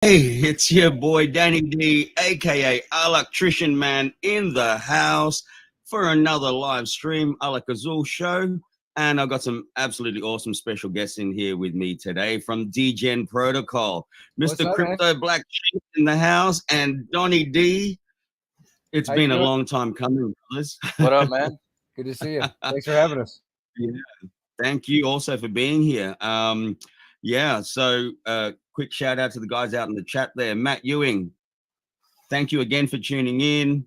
Hey, it's your boy Danny D, aka Electrician Man, in the house for another live stream Alakazul show. And I've got some absolutely awesome special guests in here with me today from DGen Protocol. What's Mr. up, man? Crypto Black Sheep in the house and Donnie D. It's How you been a doing? long time coming, brothers. What up, man? Good to see you. Thanks for having us. Yeah, thank you also for being here. So quick shout out to the guys out in the chat there. Matt Ewing, thank you again for tuning in.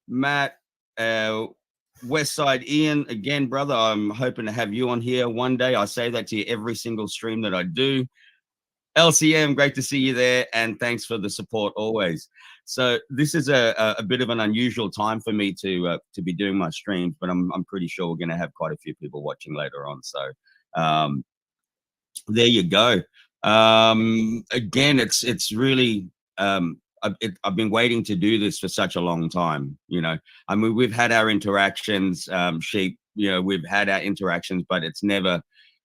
Matt, Westside Ian, again, brother, I'm hoping to have you on here one day. I say that to you every single stream that I do. LCM, great to see you there, and thanks for the support always. So this is a bit of an unusual time for me to be doing my streams, but I'm pretty sure we're going to have quite a few people watching later on. So um, there you go. Again, it's really I've been waiting to do this for such a long time. You know, I mean, we've had our interactions, Sheep. You know, we've had our interactions, but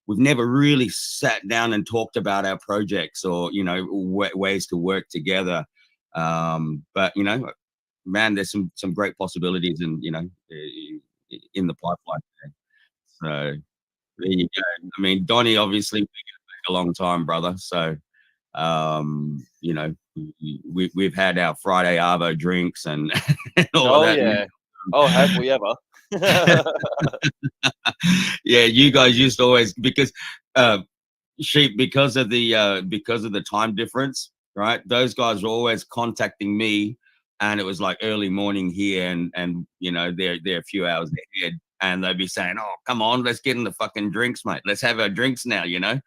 we've never really sat down and talked about our projects or ways to work together. But you know, man, there's some great possibilities, in the pipeline. So there you go. I mean, Donnie, obviously, a long time, brother. So, you know, we've had our Friday Arvo drinks and, and all Oh of that. yeah. Oh, have we ever? Yeah, you guys used to always uh, Sheep because of the time difference, right? Those guys were always contacting me, and it was like early morning here, and you know they're a few hours ahead, and they'd be saying, "Oh, come on, let's get in the fucking drinks, mate. Let's have our drinks now," you know.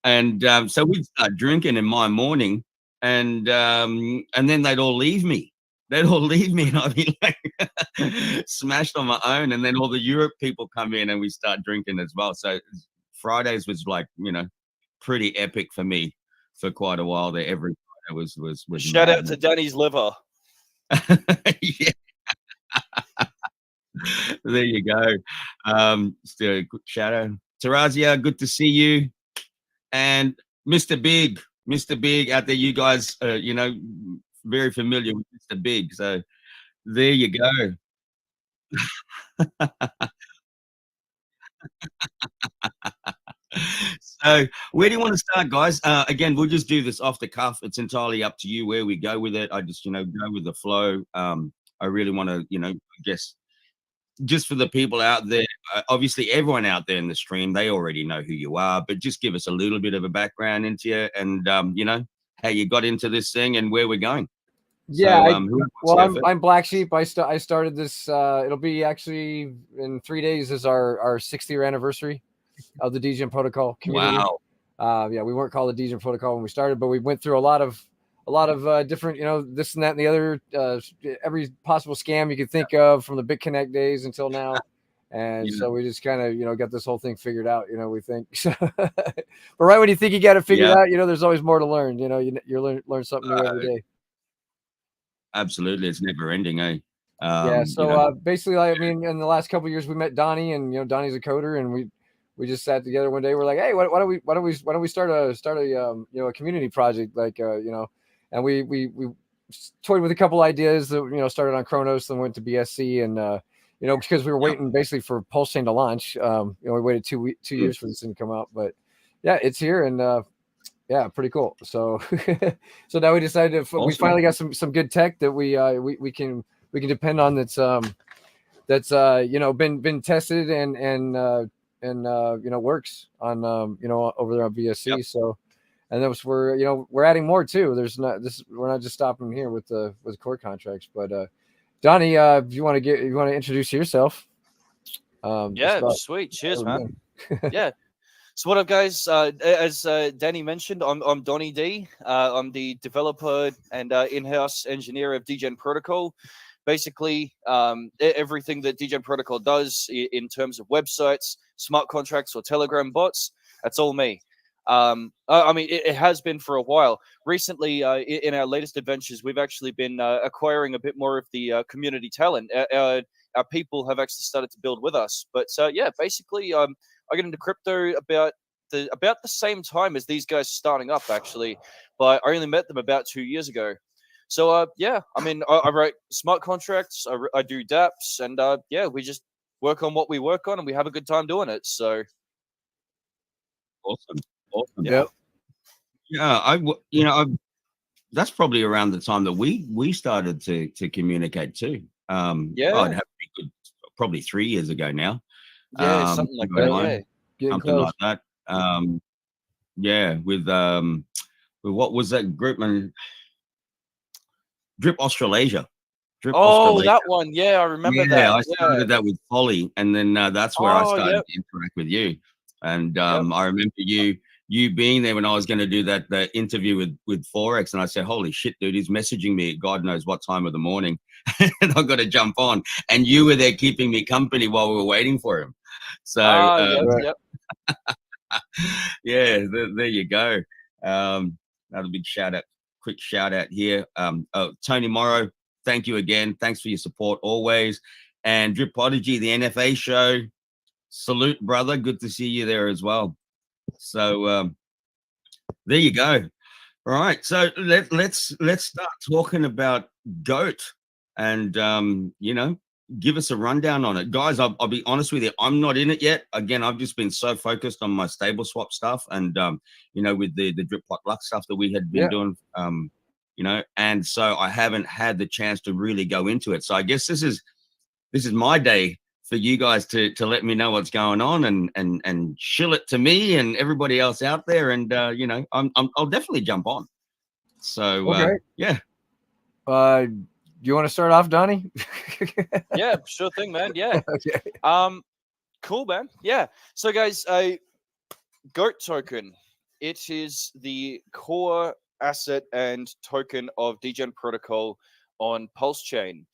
And so we'd start drinking in my morning, and then they'd all leave me. They'd all leave me, and I'd be like smashed on my own. And then all the Europe people come in, and we start drinking as well. So Fridays was like, pretty epic for me for quite a while there. Every Friday was Shout out madness. to Danny's liver. Yeah, there you go. Still a good shout out. Tarazia, good to see you. And Mr. Big, Mr. Big out there, you guys, very familiar with Mr. Big. So there you go. So where do you want to start, guys? Again, we'll just do this off the cuff. It's entirely up to you where we go with it. I just, go with the flow. I really want to, I guess, just for the people out there, obviously everyone out there in the stream, they already know who you are, but just give us a little bit of a background into you and, how you got into this thing and where we're going. Yeah, So, who wants to go I'm first? I'm Black Sheep. I started this. It'll be actually in 3 days is our 6th-year anniversary of the DGen Protocol community. Wow. Yeah, we weren't called the DGen Protocol when we started, but we went through a lot of different, this and that and the other, every possible scam you could think of from the BitConnect days until now. And Yeah. so we just kind of, got this whole thing figured out, we think. But right when you think you got it figured Yeah. out, there's always more to learn. You learn something new every day. Absolutely. It's never ending, eh? Yeah. You So know, basically, I mean, in the last couple of years, we met Donnie, and Donnie's a coder, and we just sat together one day. We're like, hey, why don't we start a a community project, like and we toyed with a couple ideas that started on Kronos, then went to BSC, and because we were waiting basically for Pulse Chain to launch. We waited 2 years for this thing to come out, but yeah, it's here, and yeah, pretty cool. So so now we decided we awesome. finally got some good tech that we can depend on, that's been tested and works on over there on BSC. Yep. So, and then we're adding more too. We're not just stopping here with core contracts, but Donnie, if you want to introduce yourself. Yeah, sweet. Cheers, man. Yeah. So what up, guys? As Danny mentioned, I'm Donnie D. I'm the developer and in-house engineer of DGen Protocol. Basically, everything that DGen Protocol does in terms of websites, smart contracts, or Telegram bots, that's all me. I mean, it has been for a while. Recently, in our latest adventures, we've actually been acquiring a bit more of the community talent. Our people have actually started to build with us. But yeah, basically, I got into crypto about about the same time as these guys starting up, actually, but I only met them about 2 years ago. So yeah, I mean, I write smart contracts, I do dApps, and yeah, we just work on what we work on, and we have a good time doing it. So awesome. Yeah. Yeah, that's probably around the time that we started to communicate too. Yeah. I'd have to be good, probably 3 years ago now. Yeah, something like that. Yeah, Getting something close. like that. Yeah, with what was that group, man? Drip Australasia. Oh, that one. Yeah, I remember that. Yeah, I started that with Polly, and then that's where I started to interact with you. And I remember you being there when I was going to do the interview with Forex, and I said, "Holy shit, dude, he's messaging me at God knows what time of the morning, and I've got to jump on." And you were there keeping me company while we were waiting for him. So yep. yeah, there you go. Another big quick shout out here. Tony Morrow, thank you again. Thanks for your support always. And Drip Prodigy, the NFA show. Salute, brother. Good to see you there as well. So there you go. All right. So let's start talking about GOAT, and give us a rundown on it, guys. I'll be honest with you. I'm not in it yet. Again, I've just been so focused on my stable swap stuff, and with the drip pot luck stuff that we had been doing, and so I haven't had the chance to really go into it. So I guess this is my day for you guys to let me know what's going on and shill it to me and everybody else out there. And I'll definitely jump on. So yeah. You want to start off, Donnie? Yeah, sure thing, man. Yeah. Okay. Cool, man. Yeah. So guys, GOAT token, it is the core asset and token of DGen protocol on Pulse Chain.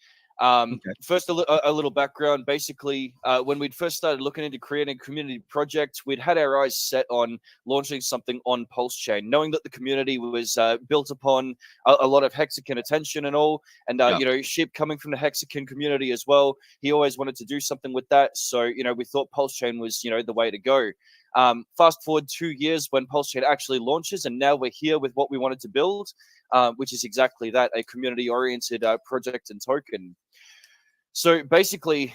First, a little background. Basically, when we'd first started looking into creating a community project, we'd had our eyes set on launching something on Pulse Chain, knowing that the community was built upon a lot of Hexagon attention and all, and Sheep coming from the Hexagon community as well. He always wanted to do something with that, so we thought Pulse Chain was the way to go. Fast forward 2 years when Pulse Chain actually launches, and now we're here with what we wanted to build, which is exactly that, a community-oriented project and token. So basically,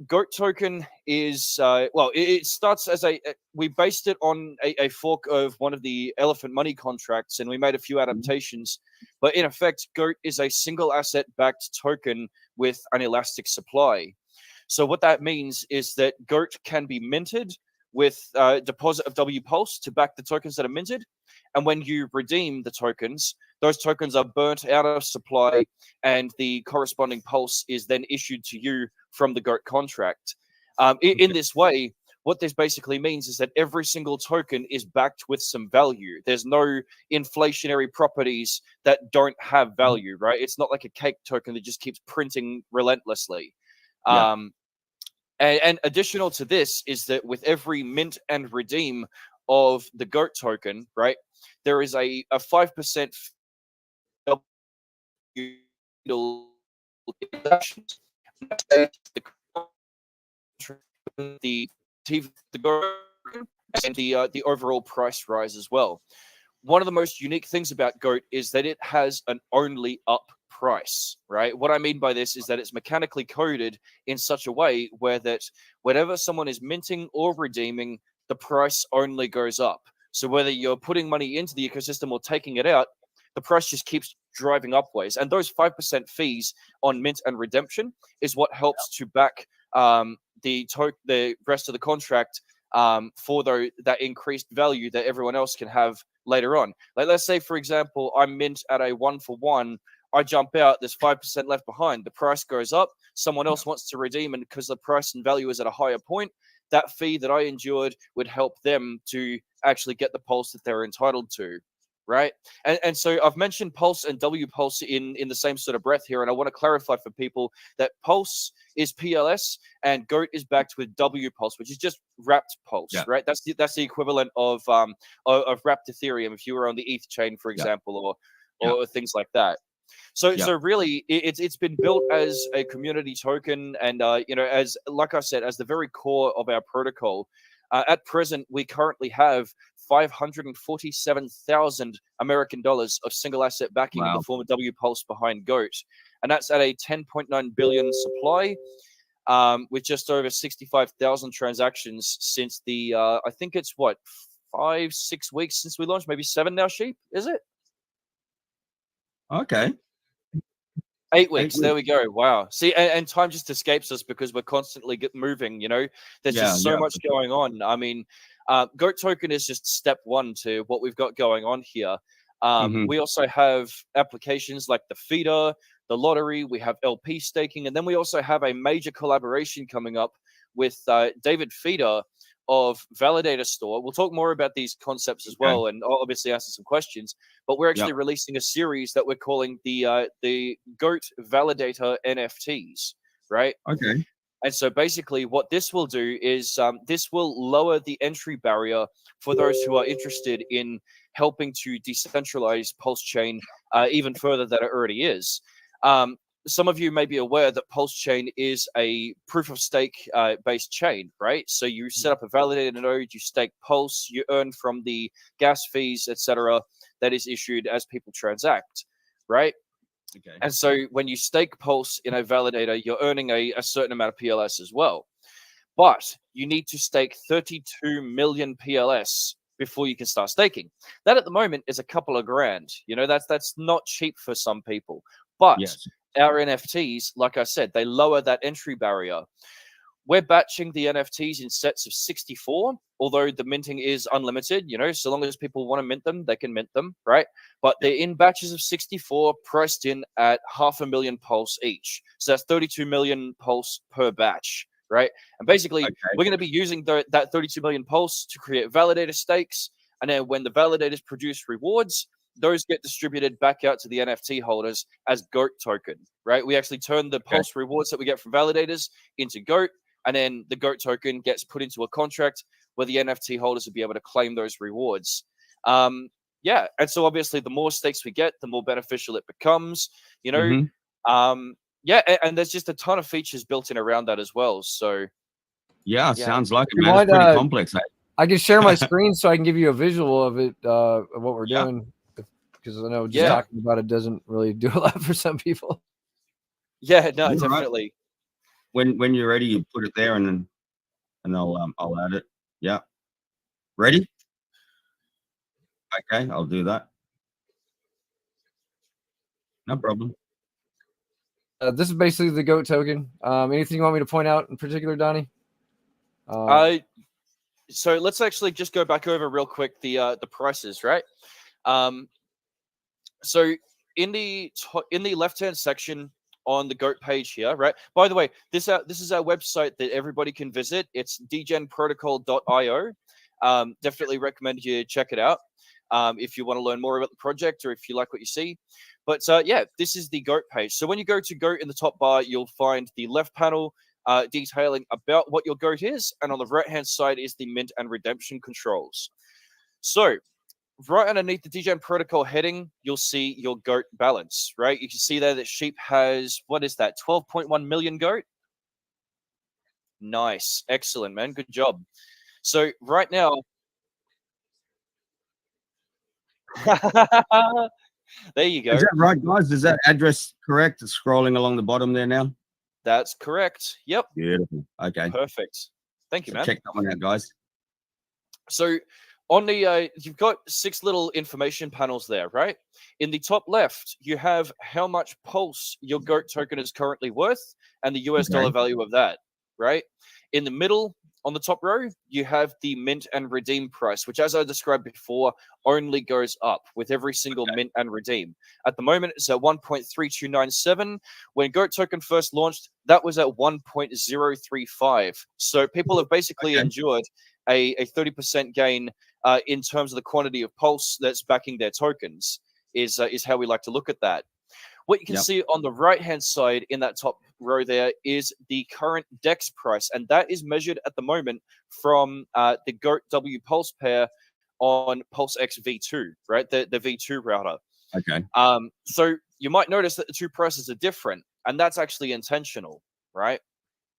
GOAT token is, it starts as we based it on a fork of one of the Elephant Money contracts, and we made a few adaptations. But in effect, GOAT is a single asset backed token with an elastic supply. So what that means is that GOAT can be minted with deposit of W Pulse to back the tokens that are minted. And when you redeem the tokens, those tokens are burnt out of supply, and the corresponding pulse is then issued to you from the GOAT contract. In this way, what this basically means is that every single token is backed with some value. There's no inflationary properties that don't have value, right? It's not like a cake token that just keeps printing relentlessly. And additional to this is that with every mint and redeem of the GOAT token, right, there is a 5% the overall price rise as well. One of the most unique things about GOAT is that it has an only up price, right? What I mean by this is that it's mechanically coded in such a way where that whenever someone is minting or redeeming, the price only goes up. So whether you're putting money into the ecosystem or taking it out, the price just keeps driving upwards. And those 5% fees on mint and redemption is what helps to back the rest of the contract for that increased value that everyone else can have later on. Like, let's say, for example, I'm mint at a 1-for-1. I jump out, there's 5% left behind. The price goes up. Someone else wants to redeem, and because the price and value is at a higher point, that fee that I endured would help them to actually get the pulse that they're entitled to, right? And so I've mentioned Pulse and W Pulse in the same sort of breath here, and I want to clarify for people that Pulse is PLS and GOAT is backed with W Pulse, which is just wrapped Pulse, right? That's the equivalent of wrapped Ethereum if you were on the ETH chain, for example, or things like that. So really, it's been built as a community token, and as like I said, as the very core of our protocol. At present, we currently have $547,000 American dollars of single asset backing in the form of W Pulse behind GOAT, and that's at a 10.9 billion supply. With just over 65,000 transactions since the I think it's what 5-6 weeks since we launched, maybe 7 now. Sheep, is it? Okay. 8 weeks. There we go. Wow. See, and time just escapes us because we're constantly moving. There's just so much going on. I mean, GOAT token is just step one to what we've got going on here. We also have applications like the feeder, the lottery. We have LP staking, and then we also have a major collaboration coming up with David Feeder of Validator Store. We'll talk more about these concepts as well, and obviously answer some questions. But we're actually releasing a series that we're calling the GOAT Validator NFTs, right? Okay. And so basically, what this will do is this will lower the entry barrier for those who are interested in helping to decentralize Pulse Chain even further than it already is. Some of you may be aware that Pulse Chain is a proof of stake based chain, right? So you set up a validator node, you stake Pulse, you earn from the gas fees, etc., that is issued as people transact, right? Okay. And so when you stake Pulse in a validator, you're earning a certain amount of PLS as well. But you need to stake 32 million PLS before you can start staking. That at the moment is a couple of grand. That's not cheap for some people. But our NFTs, like I said, they lower that entry barrier. We're batching the NFTs in sets of 64, although the minting is unlimited. So long as people want to mint them, they can mint them, right? But they're in batches of 64, priced in at 500,000 Pulse each. So that's 32 million Pulse per batch, right? And basically, we're going to be using that 32 million Pulse to create validator stakes. And then when the validators produce rewards, those get distributed back out to the NFT holders as GOAT token, right? We actually turn the Pulse rewards that we get from validators into GOAT, and then the GOAT token gets put into a contract where the NFT holders will be able to claim those rewards. And so obviously the more stakes we get, the more beneficial it becomes, and there's just a ton of features built in around that as well. So sounds like it, man. It's pretty complex. I can share my screen so I can give you a visual of it, of what we're doing, because I know just talking about it doesn't really do a lot for some people. Yeah, no, definitely. When you're ready, you put it there, and I'll add it. Yeah, ready? Okay, I'll do that. No problem. This is basically the GOAT token. Anything you want me to point out in particular, Donnie? So let's actually just go back over real quick the prices, right? So in the left-hand section on the GOAT page here, right? By the way, this is our website that everybody can visit. It's dgenprotocol.io. Definitely recommend you check it out if you want to learn more about the project or if you like what you see. But this is the GOAT page. So when you go to GOAT in the top bar, you'll find the left panel detailing about what your GOAT is, and on the right-hand side is the mint and redemption controls. So right underneath the DGen protocol heading, you'll see your GOAT balance, right? You can see there that Sheep has, what is that, 12.1 million GOAT? Nice. Excellent, man. Good job. So right now... there you go. Is that right, guys? Is that address correct? It's scrolling along the bottom there now? That's correct. Yep. Beautiful. Okay. Perfect. Thank you, man. Check that one out, guys. So on the you've got 6 little information panels there, right? In the top left, you have how much Pulse your GOAT token is currently worth and the US dollar value of that, right? In the middle, on the top row, you have the mint and redeem price, which, as I described before, only goes up with every single mint and redeem. At the moment, it's at 1.3297. When GOAT token first launched, that was at 1.035. So people have basically endured a 30% gain in terms of the quantity of Pulse that's backing their tokens, is how we like to look at that. What you can see on the right-hand side in that top row there is the current DEX price, and that is measured at the moment from the GOAT W Pulse pair on Pulse X V2, right? The V2 router. Okay. So you might notice that the two prices are different, and that's actually intentional, right?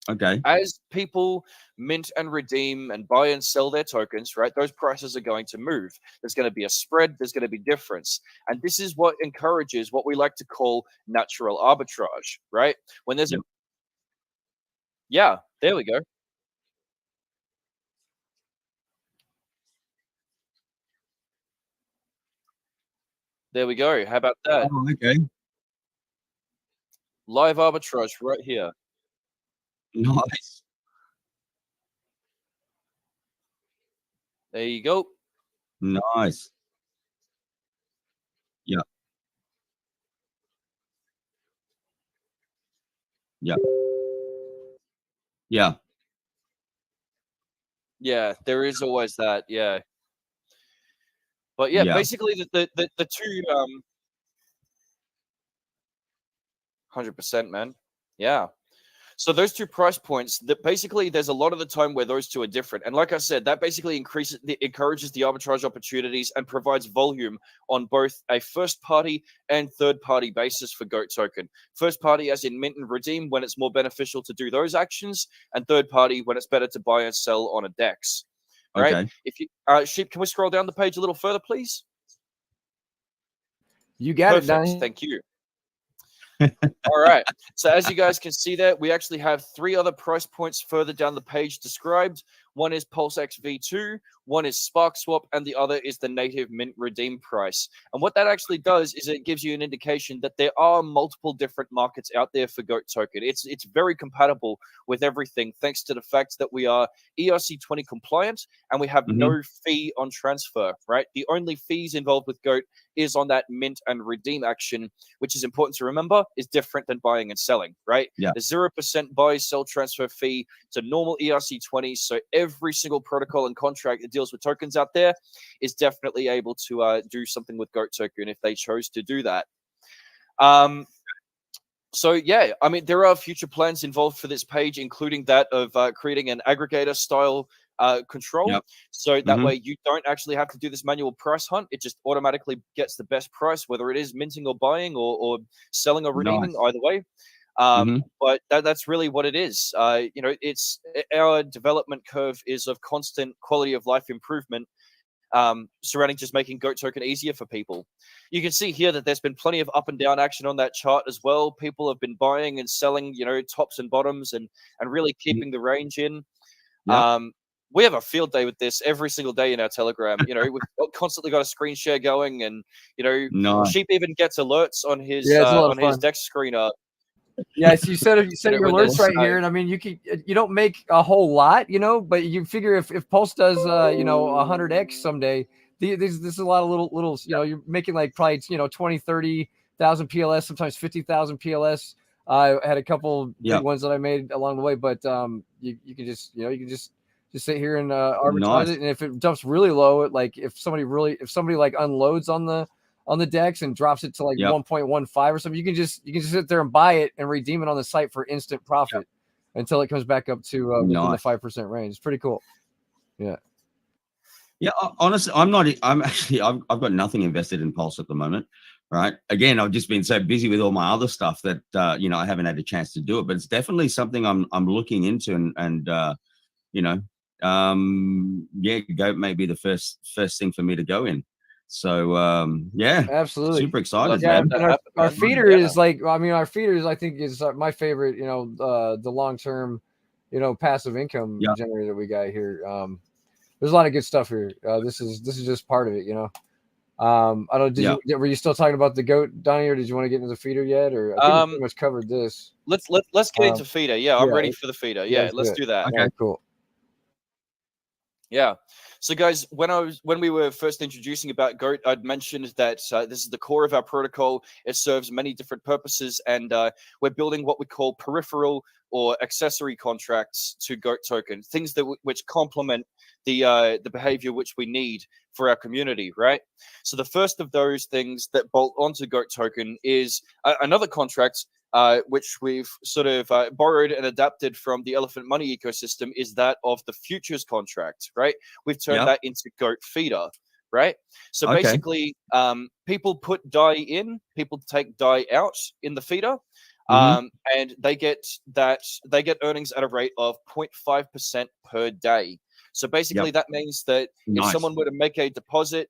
Okay. As people mint and redeem and buy and sell their tokens, right, those prices are going to move. There's going to be a spread, there's going to be difference. And this is what encourages what we like to call natural arbitrage, right? When there's Yep. yeah, there we go. There we go. How about that? Oh, okay. Live arbitrage right here. Nice. There you go. Nice. Yeah. Yeah. Yeah. Yeah, there is always that. Yeah. But yeah, Yeah. basically the two 100%, man. Yeah. So those two price points, that basically there's a lot of the time where those two are different. And like I said, that basically encourages the arbitrage opportunities and provides volume on both a first party and third party basis for GOAT token. First party as in mint and redeem when it's more beneficial to do those actions, and third party when it's better to buy and sell on a DEX. Right? Okay. If you Sheep, can we scroll down the page a little further, please? You got Perfect. it, Donnie. Thank you. All right. So as you guys can see there, we actually have 3 other price points further down the page described. One is PulseX V2, one is SparkSwap, and the other is the native mint redeem price. And what that actually does is it gives you an indication that there are multiple different markets out there for GOAT token. It's very compatible with everything, thanks to the fact that we are ERC20 compliant and we have no fee on transfer, right? The only fees involved with GOAT is on that mint and redeem action, which is important to remember, is different than buying and selling, right? Yeah. The 0% buy, sell, transfer fee to normal ERC20. So every single protocol and contract that deals with tokens out there is definitely able to do something with GOAT token if they chose to do that. So yeah, I mean, there are future plans involved for this page, including that of creating an aggregator style control. Yep. So that way you don't actually have to do this manual price hunt. It just automatically gets the best price, whether it is minting or buying or selling or redeeming, Nice. either way. But that's really what it is. You know, it's our development curve is of constant quality of life improvement, surrounding just making GOAT token easier for people. You can see here that there's been plenty of up and down action on that chart as well. People have been buying and selling, you know, tops and bottoms and really keeping the range in. Yep. We have a field day with this every single day in our Telegram. You know, we've constantly got a screen share going, and you know, Nice. Sheep even gets alerts on his his deck screener. Yeah, so you set your alerts right here, and I mean, you don't make a whole lot, you know, but you figure if Pulse does, you know, 100x someday, this is a lot of little, you know, you're making like probably, you know, 20, 30,000 PLS, sometimes 50,000 PLS. I had a couple big ones that I made along the way, but you can just, you know, you can just sit here and arbitrage it, and if it dumps really low, like if somebody like unloads on the DEX and drops it to like 1.15 or something, you can just sit there and buy it and redeem it on the site for instant profit until it comes back up to within the 5% range. It's pretty cool. Yeah. Yeah, honestly, I've got nothing invested in Pulse at the moment, right? Again, I've just been so busy with all my other stuff that you know, I haven't had a chance to do it. But it's definitely something I'm looking into, and you know, yeah, GOAT may be the first thing for me to go in. So yeah, absolutely, super excited. Yeah, man. and our feeder is like, I mean, our feeders I think is my favorite. You know, the long term, you know, passive income generator we got here. There's a lot of good stuff here. This is just part of it, you know. I don't. Were you still talking about the GOAT, Donnie, or did you want to get into the feeder yet? Or I think we pretty much covered this. Let's get into feeder. Yeah, I'm ready for the feeder. Yeah, let's do that. Okay, cool. Yeah. So guys, when we were first introducing about GOAT, I'd mentioned that this is the core of our protocol. It serves many different purposes, and we're building what we call peripheral or accessory contracts to GOAT token, things that which complement the behavior which we need for our community, right? So the first of those things that bolt onto GOAT token is another contract which we've sort of borrowed and adapted from the Elephant Money ecosystem, is that of the futures contract, right? We've turned that into GOAT feeder, right? So basically, people put DAI in, people take DAI out in the feeder. And they get earnings at a rate of 0.5% per day. So basically, that means that if someone were to make a deposit,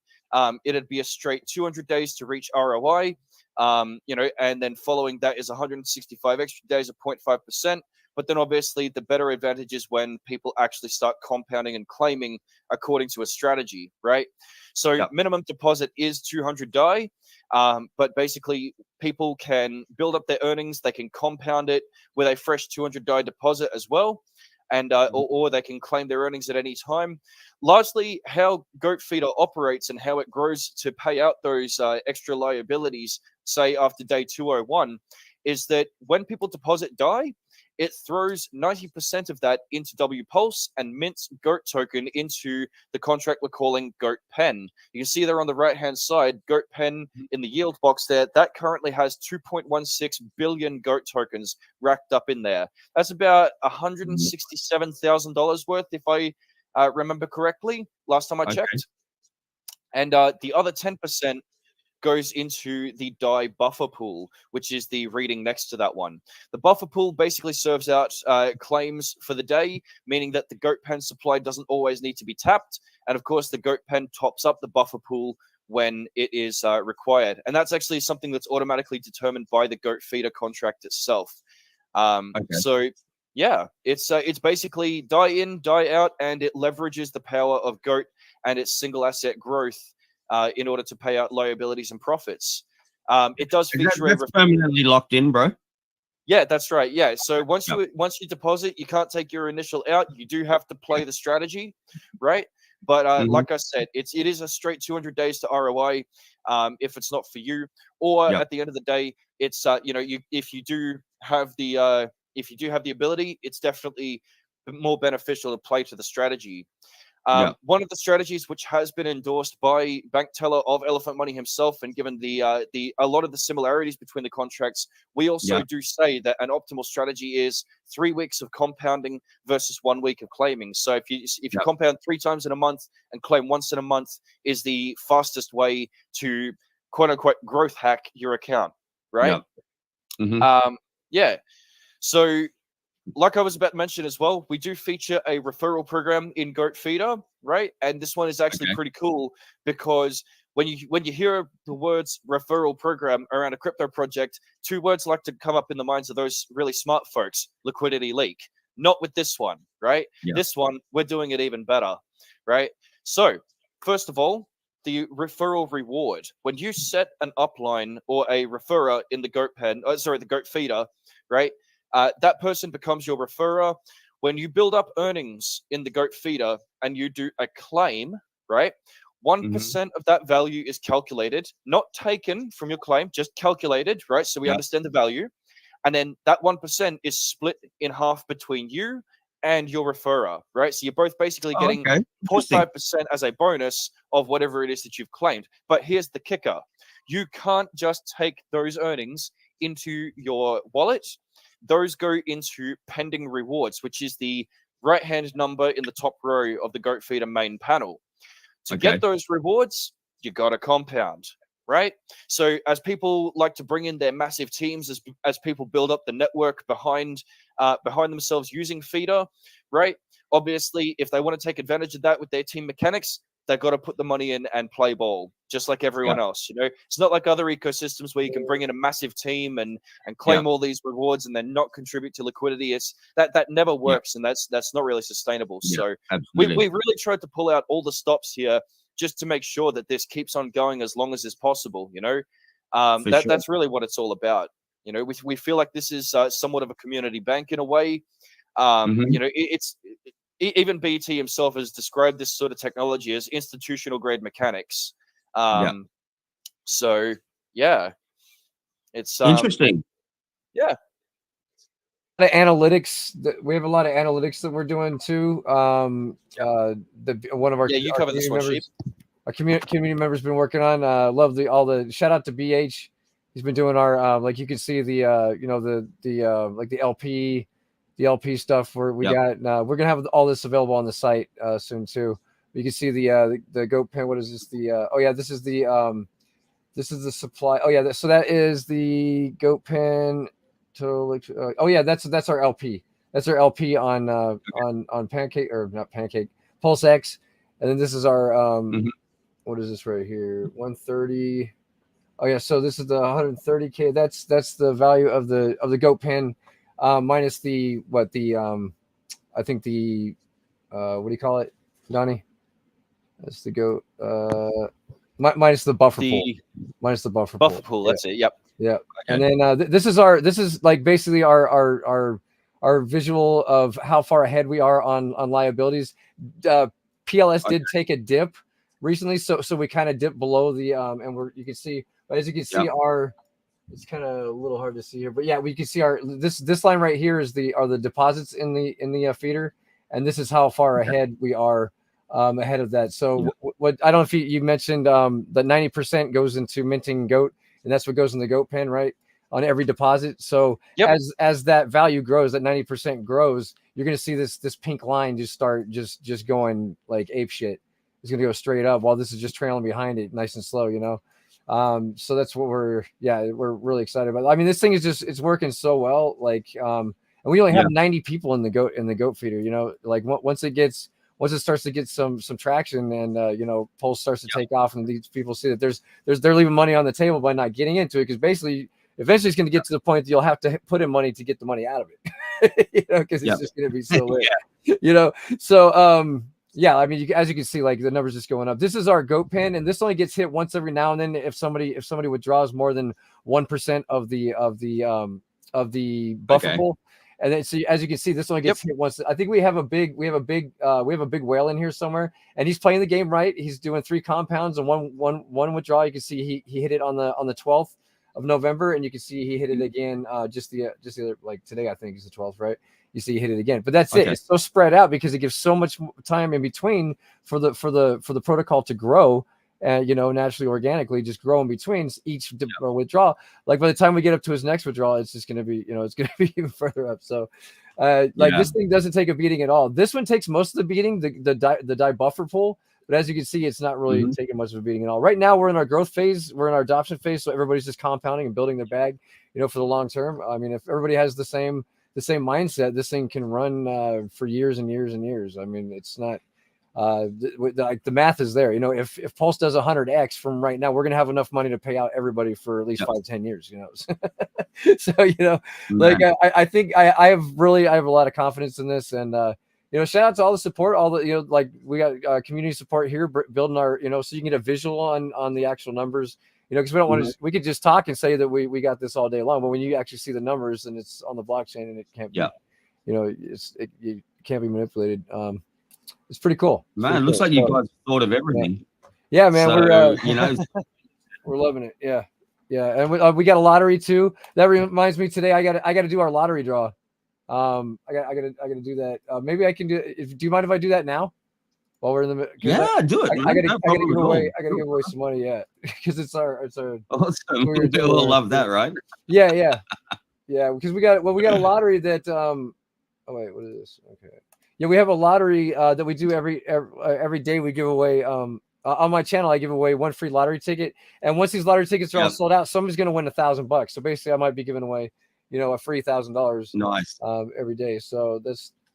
it'd be a straight 200 days to reach ROI. And then following that is 165 extra days of 0.5%. But then obviously the better advantage is when people actually start compounding and claiming according to a strategy, right? So minimum deposit is 200 DAI, but basically people can build up their earnings. They can compound it with a fresh 200 DAI deposit as well. And or they can claim their earnings at any time. Largely how Goat Feeder operates and how it grows to pay out those extra liabilities, say after day 201, is that when people deposit DAI, it throws 90% of that into W Pulse and mints GOAT token into the contract we're calling GOAT Pen. You can see there on the right-hand side, GOAT Pen in the yield box there, that currently has 2.16 billion GOAT tokens racked up in there. That's about $167,000 worth, if I remember correctly, last time I checked. And the other 10% goes into the DAI buffer pool, which is the reading next to that one. The buffer pool basically serves out claims for the day, meaning that the Goat Pen supply doesn't always need to be tapped. And of course, the Goat Pen tops up the buffer pool when it is required. And that's actually something that's automatically determined by the Goat Feeder contract itself. So yeah, it's basically DAI in, DAI out, and it leverages the power of Goat and its single asset growth in order to pay out liabilities and profits. It does feature that's permanently locked in, bro. Yeah, that's right. Yeah, so once you deposit, you can't take your initial out. You do have to play the strategy, right? But like I said, it is a straight 200 days to ROI if it's not for you. Or at the end of the day, it's if you do have the ability, it's definitely more beneficial to play to the strategy. One of the strategies which has been endorsed by bank teller of Elephant Money himself, and given a lot of the similarities between the contracts, we also do say that an optimal strategy is 3 weeks of compounding versus 1 week of claiming. So if you compound 3 times in a month and claim once in a month, is the fastest way to quote unquote growth hack your account, right? So like I was about to mention as well, we do feature a referral program in Goat Feeder, right? And this one is actually pretty cool because when you hear the words referral program around a crypto project, 2 words like to come up in the minds of those really smart folks: liquidity leak. Not with this one, right? This one, we're doing it even better, right? So first of all, the referral reward. When you set an upline or a referrer in the the Goat Feeder, right? That person becomes your referrer. When you build up earnings in the Goat Feeder and you do a claim, right? 1% of that value is calculated, not taken from your claim, just calculated, right? So we understand the value. And then that 1% is split in half between you and your referrer, right? So you're both basically getting 0.5% as a bonus of whatever it is that you've claimed. But here's the kicker. You can't just take those earnings into your wallet. Those go into pending rewards, which is the right-hand number in the top row of the Goat Feeder main panel. To get those rewards, you got to compound, right? So as people like to bring in their massive teams, as people build up the network behind themselves using Feeder, right? Obviously, if they want to take advantage of that with their team mechanics, they've got to put the money in and play ball, just like everyone else. It's not like other ecosystems where you can bring in a massive team and claim all these rewards and then not contribute to liquidity. It's that never works, and that's not really sustainable. So we really tried to pull out all the stops here just to make sure that this keeps on going as long as is possible. That's really what it's all about. We feel like this is somewhat of a community bank in a way. Even BT himself has described this sort of technology as institutional grade mechanics. So yeah, it's interesting. Yeah. The analytics we have a lot of analytics that we're doing too. One of our you cover this one, Sheep. Our community members been working on. Love all the shout out to BH. He's been doing our like you can see the like the LP stuff where we got. We're gonna have all this available on the site soon too. You can see the Goat Pen. What is this? This is the supply. So that is the Goat Pen oh yeah, that's our LP. That's our LP on Pancake, or not Pancake, Pulse X, and then this is our what is this right here? 130. Oh yeah, so this is the 130K. That's the value of the goat pen, minus the I think the what do you call it, Donnie? That's the goat. Minus the buffer pool. Minus the buffer pool. That's it. Yep. Yeah. Okay. And then this is like basically our visual of how far ahead we are on liabilities. PLS did take a dip recently, so we kind of dipped below the and you can see, but as you can see, it's kind of a little hard to see here, but yeah, we can see this line right here are the deposits in the feeder, and this is how far ahead we are ahead of that. So what I don't know if you mentioned that 90% goes into minting goat, and that's what goes in the goat pen, right? On every deposit. So as that value grows, that 90% grows, you're going to see this pink line just start just going like ape shit. It's going to go straight up while this is just trailing behind it, nice and slow, you know? So that's what we're really excited about. I mean, this thing is it's working so well. Like, and we only have 90 people in the goat feeder, you know, like once it starts to get some traction, and you know, Pulse starts to take off, and these people see that they're leaving money on the table by not getting into it, because basically eventually it's going to get to the point that you'll have to put in money to get the money out of it, you know, because it's just going to be so lit, you know. So yeah, I mean, as you can see, like the numbers just going up. This is our goat pen, and this only gets hit once every now and then if somebody withdraws more than 1% of the buffer pool. And then, so as you can see, this only gets hit once. I think we have a big whale in here somewhere, and he's playing the game right. He's doing 3 compounds and one withdrawal. You can see he hit it on the 12th of November, and you can see he hit it again just the other, like today, I think is the 12th, right? You see he hit it again, but that's it. It's so spread out because it gives so much time in between for the protocol to grow. You know, naturally, organically, just grow in between each withdrawal. Like by the time we get up to his next withdrawal, it's just going to be, you know, it's going to be even further up. So, this thing doesn't take a beating at all. This one takes most of the beating, the die buffer pool. But as you can see, it's not really taking much of a beating at all. Right now, we're in our growth phase. We're in our adoption phase. So everybody's just compounding and building their bag, you know, for the long term. I mean, if everybody has the same mindset, this thing can run for years and years and years. I mean, it's not. The math is there, you know. If Pulse does 100x from right now, we're gonna have enough money to pay out everybody for at least 5-10 years, you know. So you know, like I think I have a lot of confidence in this, and you know, shout out to all the support, all the, you know, like we got community support here building our, you know, so you can get a visual on the actual numbers, you know, because we don't want to we could just talk and say that we got this all day long, but when you actually see the numbers and it's on the blockchain and it can't be, you know, it can't be manipulated. It's pretty cool. Man, it looks like you guys thought of everything. Yeah, man. So, we're you know, we're loving it. Yeah, and we got a lottery too. That reminds me, today I got to do our lottery draw. I got to do that. Maybe I can do it. Do you mind if I do that now? While we're in the do it. I got to give away some money. Yeah, because it's our awesome. We all love that, right? Yeah. Because we got a lottery that oh wait, what is this? Okay. Yeah, we have a lottery that we do every day. We give away on my channel. I give away 1 free lottery ticket, and once these lottery tickets are all sold out, somebody's going to win $1,000. So basically, I might be giving away, you know, a free $1,000. Nice. Every day. So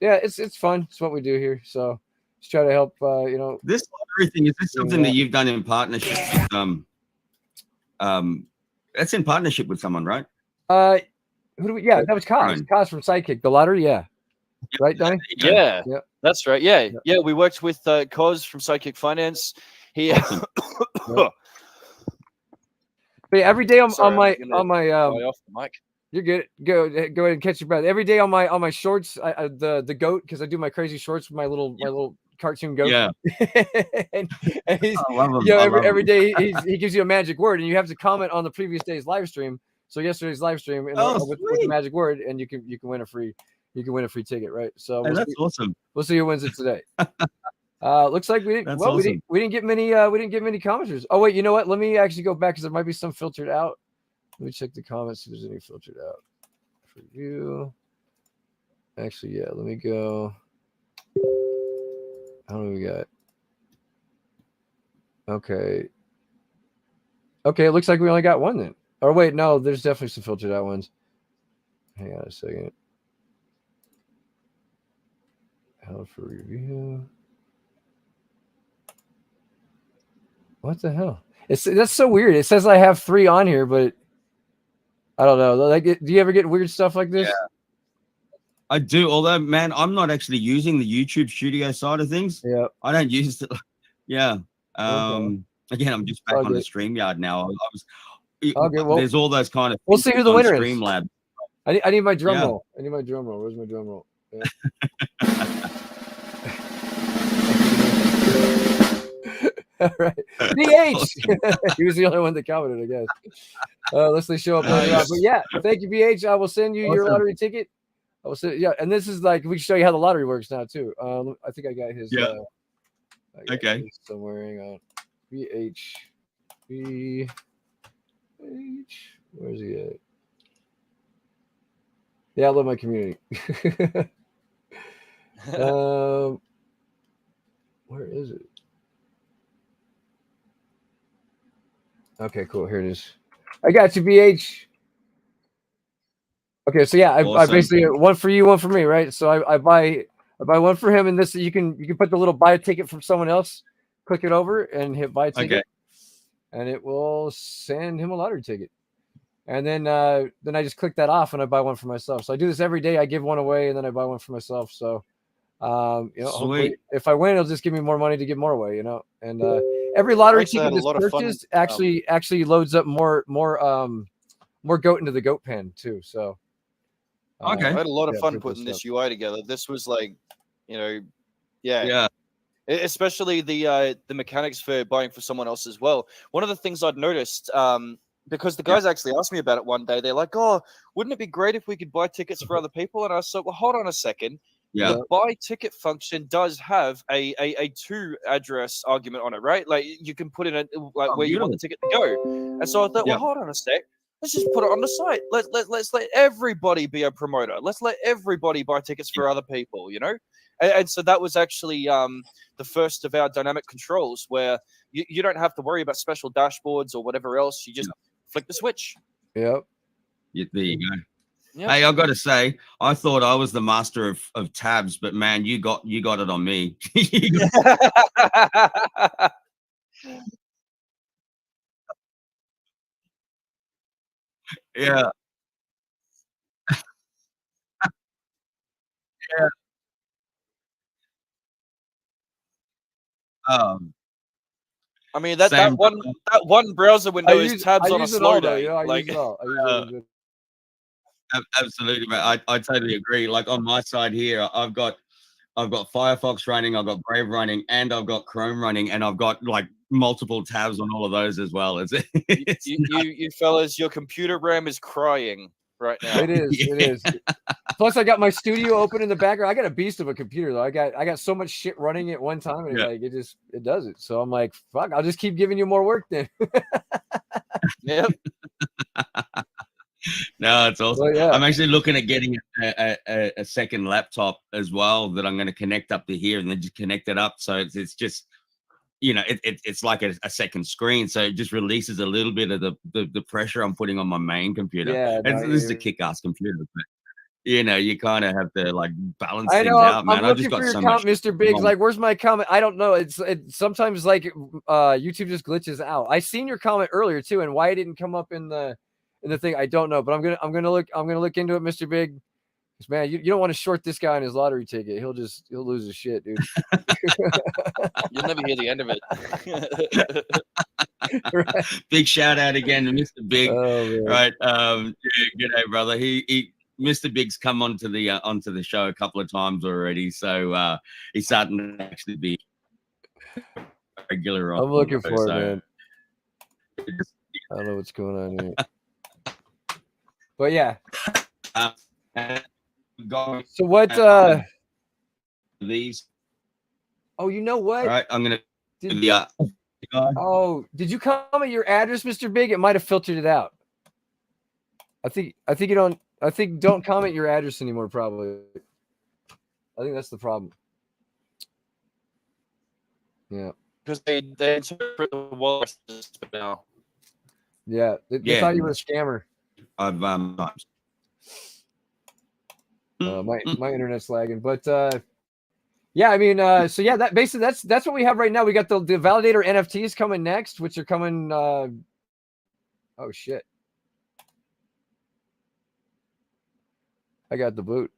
it's fun. It's what we do here. So just try to help. You know, this lottery thing, is this something that you've done in partnership with that's in partnership with someone, right? Who do we? Yeah, that was Kaz. Kaz from Sidekick. The lottery, yeah. Right, Donnie? Yeah, that's right. Yeah. We worked with Koz from Psychic Finance. He but every day on my off the mic. You're good. Go ahead and catch your breath. Every day on my shorts, the goat, because I do my crazy shorts with my little cartoon goat. Yeah. and he's, you know, every day he gives you a magic word, and you have to comment on the previous day's live stream. So yesterday's live stream with the magic word, and you can win a free. You can win a free ticket, right? So that's awesome. We'll see who wins it today. Looks like we didn't. Awesome. we didn't get many. We didn't get many commenters. Oh wait, you know what? Let me actually go back because there might be some filtered out. Let me check the comments if there's any filtered out for you. Actually, yeah. Let me go. How many we got? Okay. It looks like we only got one then. Or wait, no, there's definitely some filtered out ones. Hang on a second. Held for review. What the hell? That's so weird. It says I have 3 on here, but I don't know. Like, do you ever get weird stuff like this? Yeah. I do. Although, man, I'm not actually using the YouTube studio side of things. Yeah. I don't use it. Yeah. Okay. Again, I'm just back on the StreamYard now. Well, there's all those kind of. We'll see who the winner is. Streamlab. I need my drum roll. I need my drum roll. Where's my drum roll? Yeah. All right. BH. He was the only one that commented, I guess. Let's say show up later on. But yeah, thank you, BH. I will send you your lottery ticket. I will send, yeah, and this is like we can show you how the lottery works now too. I think I got his. Yeah. Okay. His somewhere. Hang on. BH. Where's he at? Yeah, I love my community. Where is it? Okay, cool. Here it is. I got you, BH. Okay, so yeah, I basically one for you, one for me, right? So I buy one for him, and this you can put the little buy a ticket from someone else, click it over, and hit buy a ticket, and it will send him a lottery ticket. And then I just click that off, and I buy one for myself. So I do this every day. I give one away, and then I buy one for myself. So, hopefully, if I win, it'll just give me more money to give more away. And every lottery ticket that's purchased actually loads up more goat into the goat pen too. So. I had a lot of fun putting this UI together. This was like, especially the mechanics for buying for someone else as well. One of the things I'd noticed, because the guys actually asked me about it one day, they're like, "Oh, wouldn't it be great if we could buy tickets for other people?" And I said, "Well, hold on a second. Yeah. The buy ticket function does have a 2 address argument on it, right? Like you can put in where you want the ticket to go." And so I thought, well, hold on a sec. Let's just put it on the site. Let's let everybody be a promoter. Let's let everybody buy tickets for other people, And so that was actually the first of our dynamic controls where you don't have to worry about special dashboards or whatever else. You just flick the switch. Yep. There you go. Yep. Hey, I've got to say, I thought I was the master of tabs, but man, you got it on me. Yeah. Yeah. I mean that one browser window is tabs on a slow day. I use it all. Absolutely, man. I totally agree. Like on my side here, I've got Firefox running, I've got Brave running, and I've got Chrome running, and I've got like multiple tabs on all of those as well. You fellas, your computer RAM is crying right now. It is. It is. Plus, I got my studio open in the background. I got a beast of a computer though. I got so much shit running at one time, and it does it. So I'm like, fuck, I'll just keep giving you more work then. Yep. No, it's awesome. Well, yeah. I'm actually looking at getting a second laptop as well that I'm going to connect up to here and then just connect it up. So it's just, it's like a second screen. So it just releases a little bit of the pressure I'm putting on my main computer. Yeah, this is a kick-ass computer, but you kind of have to like balance things out, man. I just got so much. Mr. Biggs, like, where's my comment? I don't know. It's sometimes like YouTube just glitches out. I seen your comment earlier too, and why it didn't come up in the thing, I don't know. But I'm gonna look into it, Mr. Big. Because man, you don't want to short this guy on his lottery ticket. He'll lose his shit, dude. You'll never hear the end of it. Right. Big shout out again to Mr. Big. Right. G'day, brother. He Mr. Big's come onto the show a couple of times already, so he's starting to actually be regular. I'm looking for it, man. I don't know what's going on here, but yeah. So what? These. Oh, you know what? All right, I'm gonna. Oh, did you comment your address, Mr. Big? It might have filtered it out. I think you don't. I think don't comment your address anymore. Probably. I think that's the problem. Yeah. Because they interpret the wallet now. Yeah, they thought you were a scammer. I've My internet's lagging, but yeah, I mean, so yeah, that basically that's what we have right now. We got the validator NFTs coming next, which are coming. Oh shit! I got the boot.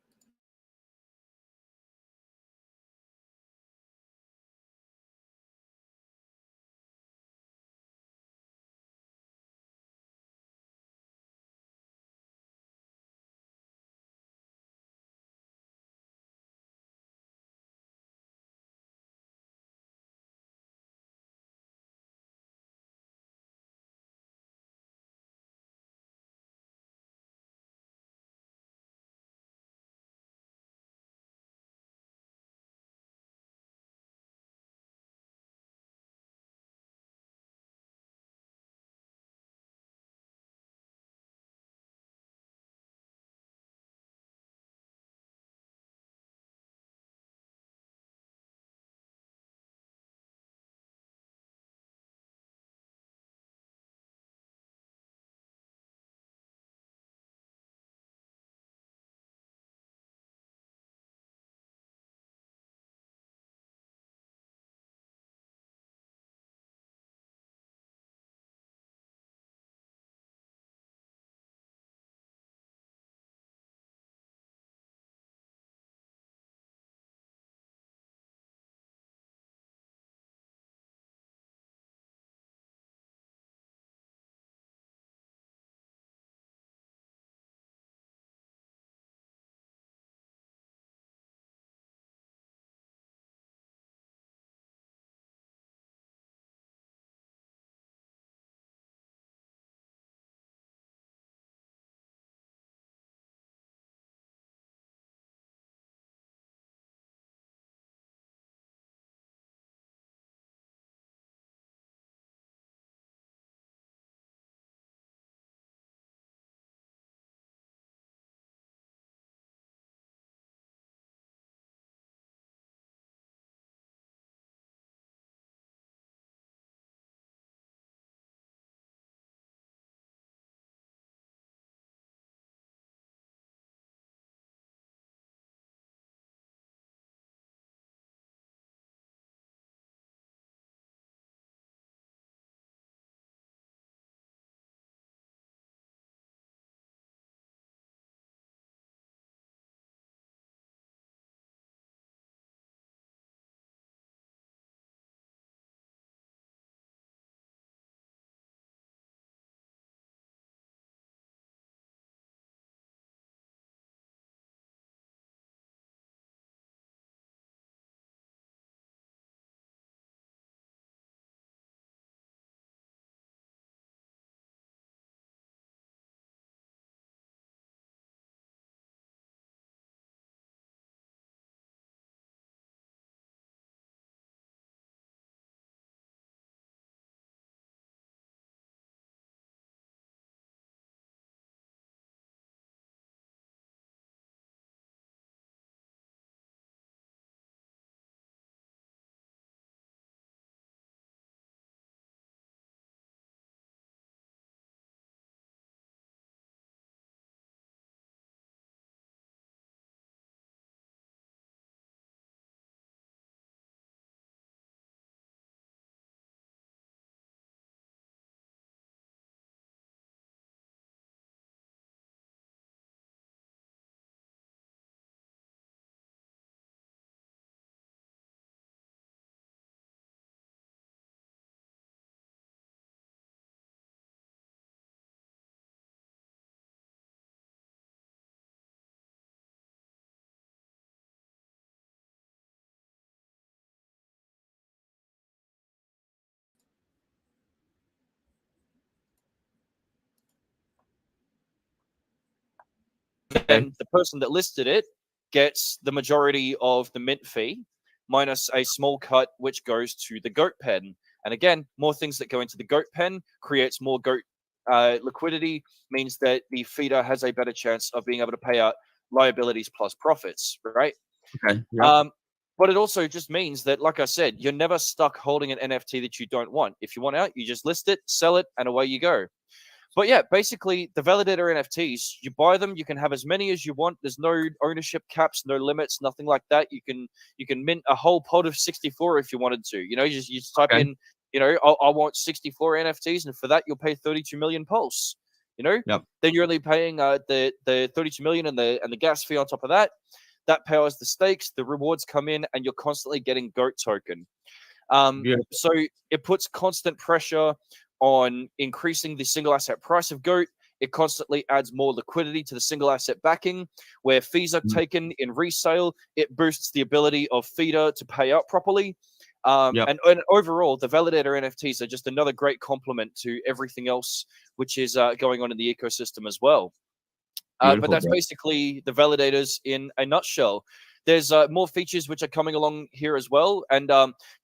And the person that listed it gets the majority of the mint fee minus a small cut which goes to the goat pen. And again, more things that go into the goat pen creates more goat liquidity, means that the feeder has a better chance of being able to pay out liabilities plus profits, right? Okay. Yep. But it also just means that, like I said, you're never stuck holding an NFT that you don't want. If you want out, you just list it, sell it, and away you go. But yeah, basically the validator NFTs, you buy them, you can have as many as you want. There's no ownership caps, no limits, nothing like that. You can mint a whole pod of 64 if you wanted to. You just type in, I want 64 NFTs, and for that you'll pay 32 million pulse. Yep. Then you're only paying the 32 million and the gas fee on top of that. That powers the stakes, the rewards come in, and you're constantly getting GOAT token. So it puts constant pressure on increasing the single asset price of GOAT. It constantly adds more liquidity to the single asset backing, where fees are taken in resale. It boosts the ability of feeder to pay out properly. And overall, the validator NFTs are just another great complement to everything else which is going on in the ecosystem as well. But that's basically the validators in a nutshell. There's more features which are coming along here as well. And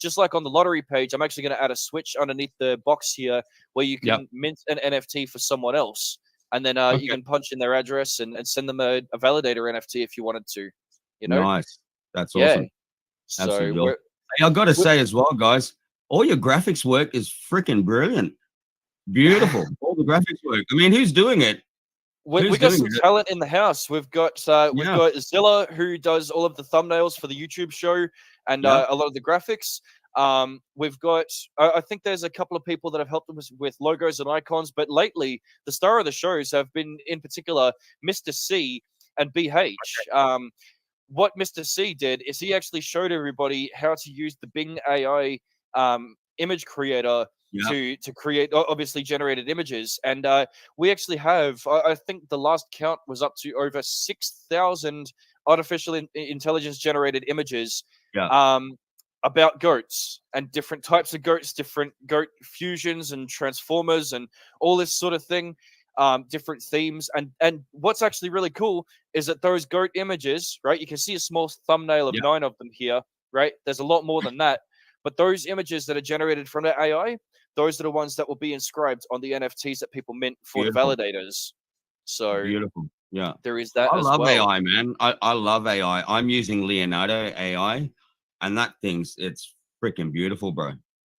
just like on the lottery page, I'm actually going to add a switch underneath the box here where you can mint an NFT for someone else. And then you can punch in their address and send them a validator NFT if you wanted to. Nice. That's awesome. So I've got to say as well, guys, all your graphics work is freaking brilliant. Beautiful. All the graphics work. I mean, who's doing it? We got some talent in the house. We've got Zilla, who does all of the thumbnails for the YouTube show and a lot of the graphics. We've got I think there's a couple of people that have helped us with logos and icons, but lately the star of the shows have been in particular Mr. C and BH. What Mr. C did is he actually showed everybody how to use the Bing AI image creator to create obviously generated images. And we actually have, I think the last count was up to over 6,000 artificial intelligence generated images about goats and different types of goats, different goat fusions and transformers and all this sort of thing. Different themes, and what's actually really cool is that those goat images, right? You can see a small thumbnail of 9 of them here, right? There's a lot more than that, but those images that are generated from the AI, those are the ones that will be inscribed on the NFTs that people mint for the validators. So beautiful, there is that. I love AI, man. I love AI. I'm using Leonardo AI, and that it's freaking beautiful, bro.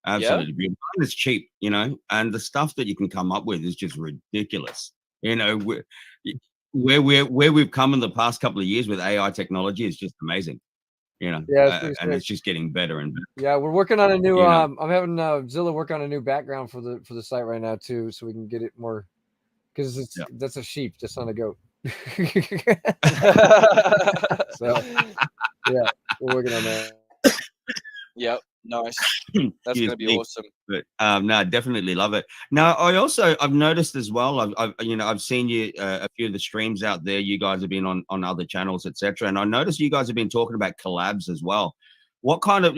Absolutely beautiful. And it's cheap, and the stuff that you can come up with is just ridiculous. Where we've come in the past couple of years with AI technology is just amazing. And it's just getting better and better. Yeah, we're working on a new. I'm having Zilla work on a new background for the site right now too, so we can get it more because that's a sheep, just not a goat. So yeah, we're working on that. Yep. Nice. That's going to be awesome. But no, I definitely love it. Now, I've noticed as well. I've seen you a few of the streams out there. You guys have been on other channels, etc. And I noticed you guys have been talking about collabs as well. What kind of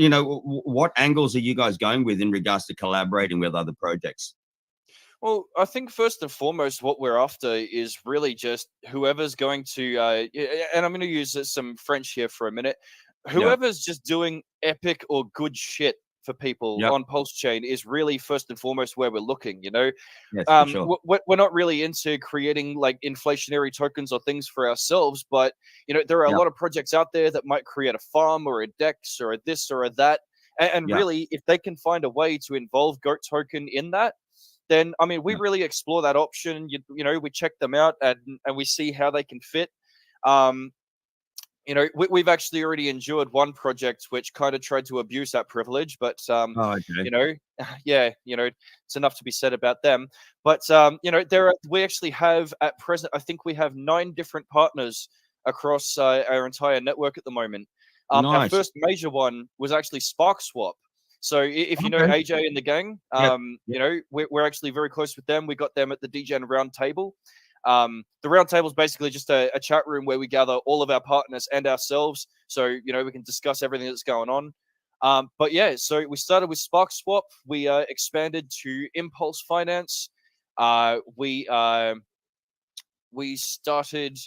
what angles are you guys going with in regards to collaborating with other projects? Well, I think first and foremost, what we're after is really just whoever's going to, and I'm going to use some French here for a minute. Whoever's just doing epic or good shit for people on Pulse Chain is really first and foremost where we're looking. Yes, for sure. We're not really into creating like inflationary tokens or things for ourselves, but there are a lot of projects out there that might create a farm or a DEX or a this or a that, and really, if they can find a way to involve GOAT token in that, then I mean, we really explore that option. We check them out and we see how they can fit. We've actually already endured one project which kind of tried to abuse that privilege, but it's enough to be said about them. But we actually have at present, I think we have 9 different partners across our entire network at the moment. Nice. Our first major one was actually SparkSwap. So if you know AJ and the gang, we're actually very close with them. We got them at the DGen round table. The round table is basically just a chat room where we gather all of our partners and ourselves. So, we can discuss everything that's going on. So we started with SparkSwap. We expanded to Impulse Finance. We started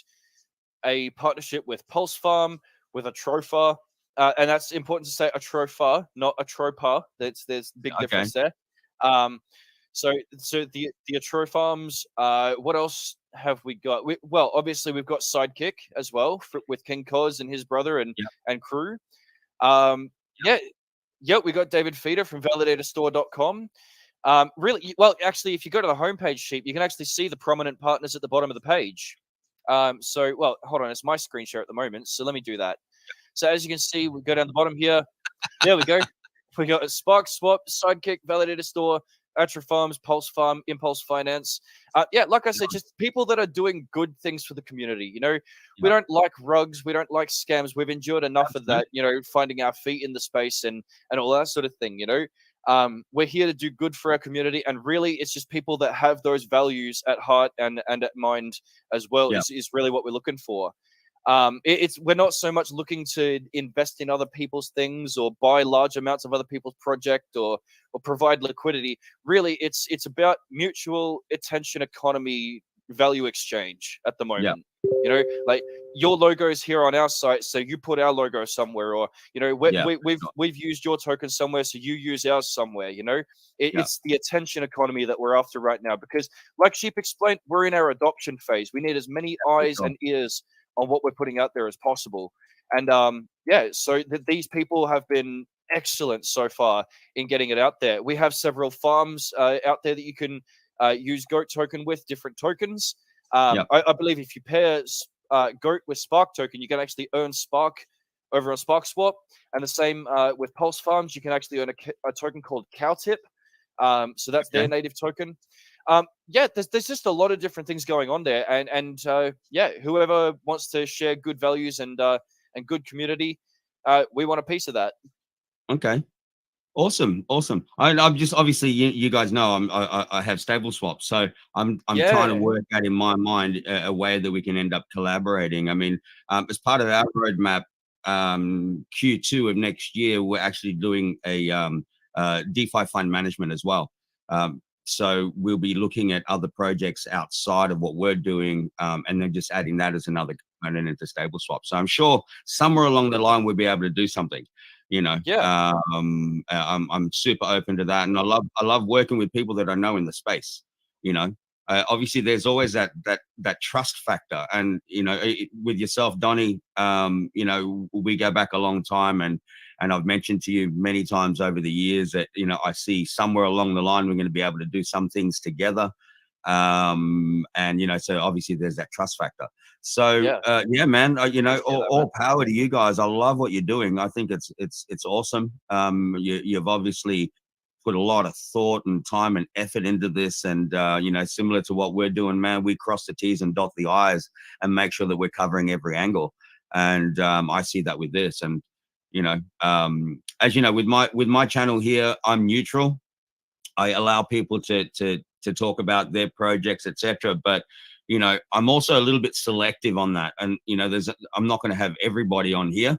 a partnership with Pulse Farm, with a Trofa. And that's important to say, a Trofa, not a Tropa. There's a big difference there. So the Atro Farms. What else have we got? Obviously we've got Sidekick as well with King Cos and his brother and crew. We got David Feeder from ValidatorStore.com. Really, well, actually, if you go to the homepage sheet, you can actually see the prominent partners at the bottom of the page. So, well, hold on, it's my screen share at the moment, so let me do that. So as you can see, we go down the bottom here. There we go. We got a Spark Swap, Sidekick, Validator Store, Ultra Farms, Pulse Farm, Impulse Finance. Yeah, like I said, just people that are doing good things for the community. You know, we don't like rugs, we don't like scams. We've endured enough of that. You know, finding our feet in the space and all that sort of thing. You know, we're here to do good for our community, and really, it's just people that have those values at heart and at mind as well. Is really what we're looking for. We're not so much looking to invest in other people's things or buy large amounts of other people's project or provide liquidity. Really, it's about mutual attention economy value exchange at the moment. You know, like your logo is here on our site, so you put our logo somewhere, or you know, we've used your token somewhere, so you use ours somewhere. You know, it's the attention economy that we're after right now, because, like Sheep explained, we're in our adoption phase. We need as many eyes and ears on what we're putting out there as possible. And so these people have been excellent so far in getting it out there. We have several farms out there that you can use Goat token with, different tokens. I believe if you pair Goat with Spark token, you can actually earn Spark over on Spark Swap. And the same with Pulse Farms, you can actually earn a token called Cowtip. So that's their native token. There's just a lot of different things going on there, and whoever wants to share good values and good community, we want a piece of that. Okay, awesome. I'm just, obviously you guys know I have stable swaps, so I'm trying to work out in my mind a way that we can end up collaborating. I mean, as part of our roadmap, Q2 of next year, we're actually doing a DeFi fund management as well. So we'll be looking at other projects outside of what we're doing, and then just adding that as another component into stable swap. So I'm sure somewhere along the line we'll be able to do something. You know, I'm super open to that, and I love working with people that I know in the space. You know, obviously there's always that trust factor, and you know, with yourself, Donnie, you know, we go back a long time, and I've mentioned to you many times over the years that, you know, I see somewhere along the line we're going to be able to do some things together. And you know, so obviously there's that trust factor. So man, you know, all power to you guys. I love what you're doing. I think it's awesome. You've obviously put a lot of thought and time and effort into this, and you know, similar to what we're doing, man, we cross the T's and dot the I's and make sure that we're covering every angle. And I see that with this. And you know, as you know, with my channel here, I'm neutral. I allow people to talk about their projects, etc. But you know, I'm also a little bit selective on that. And you know, I'm not going to have everybody on here.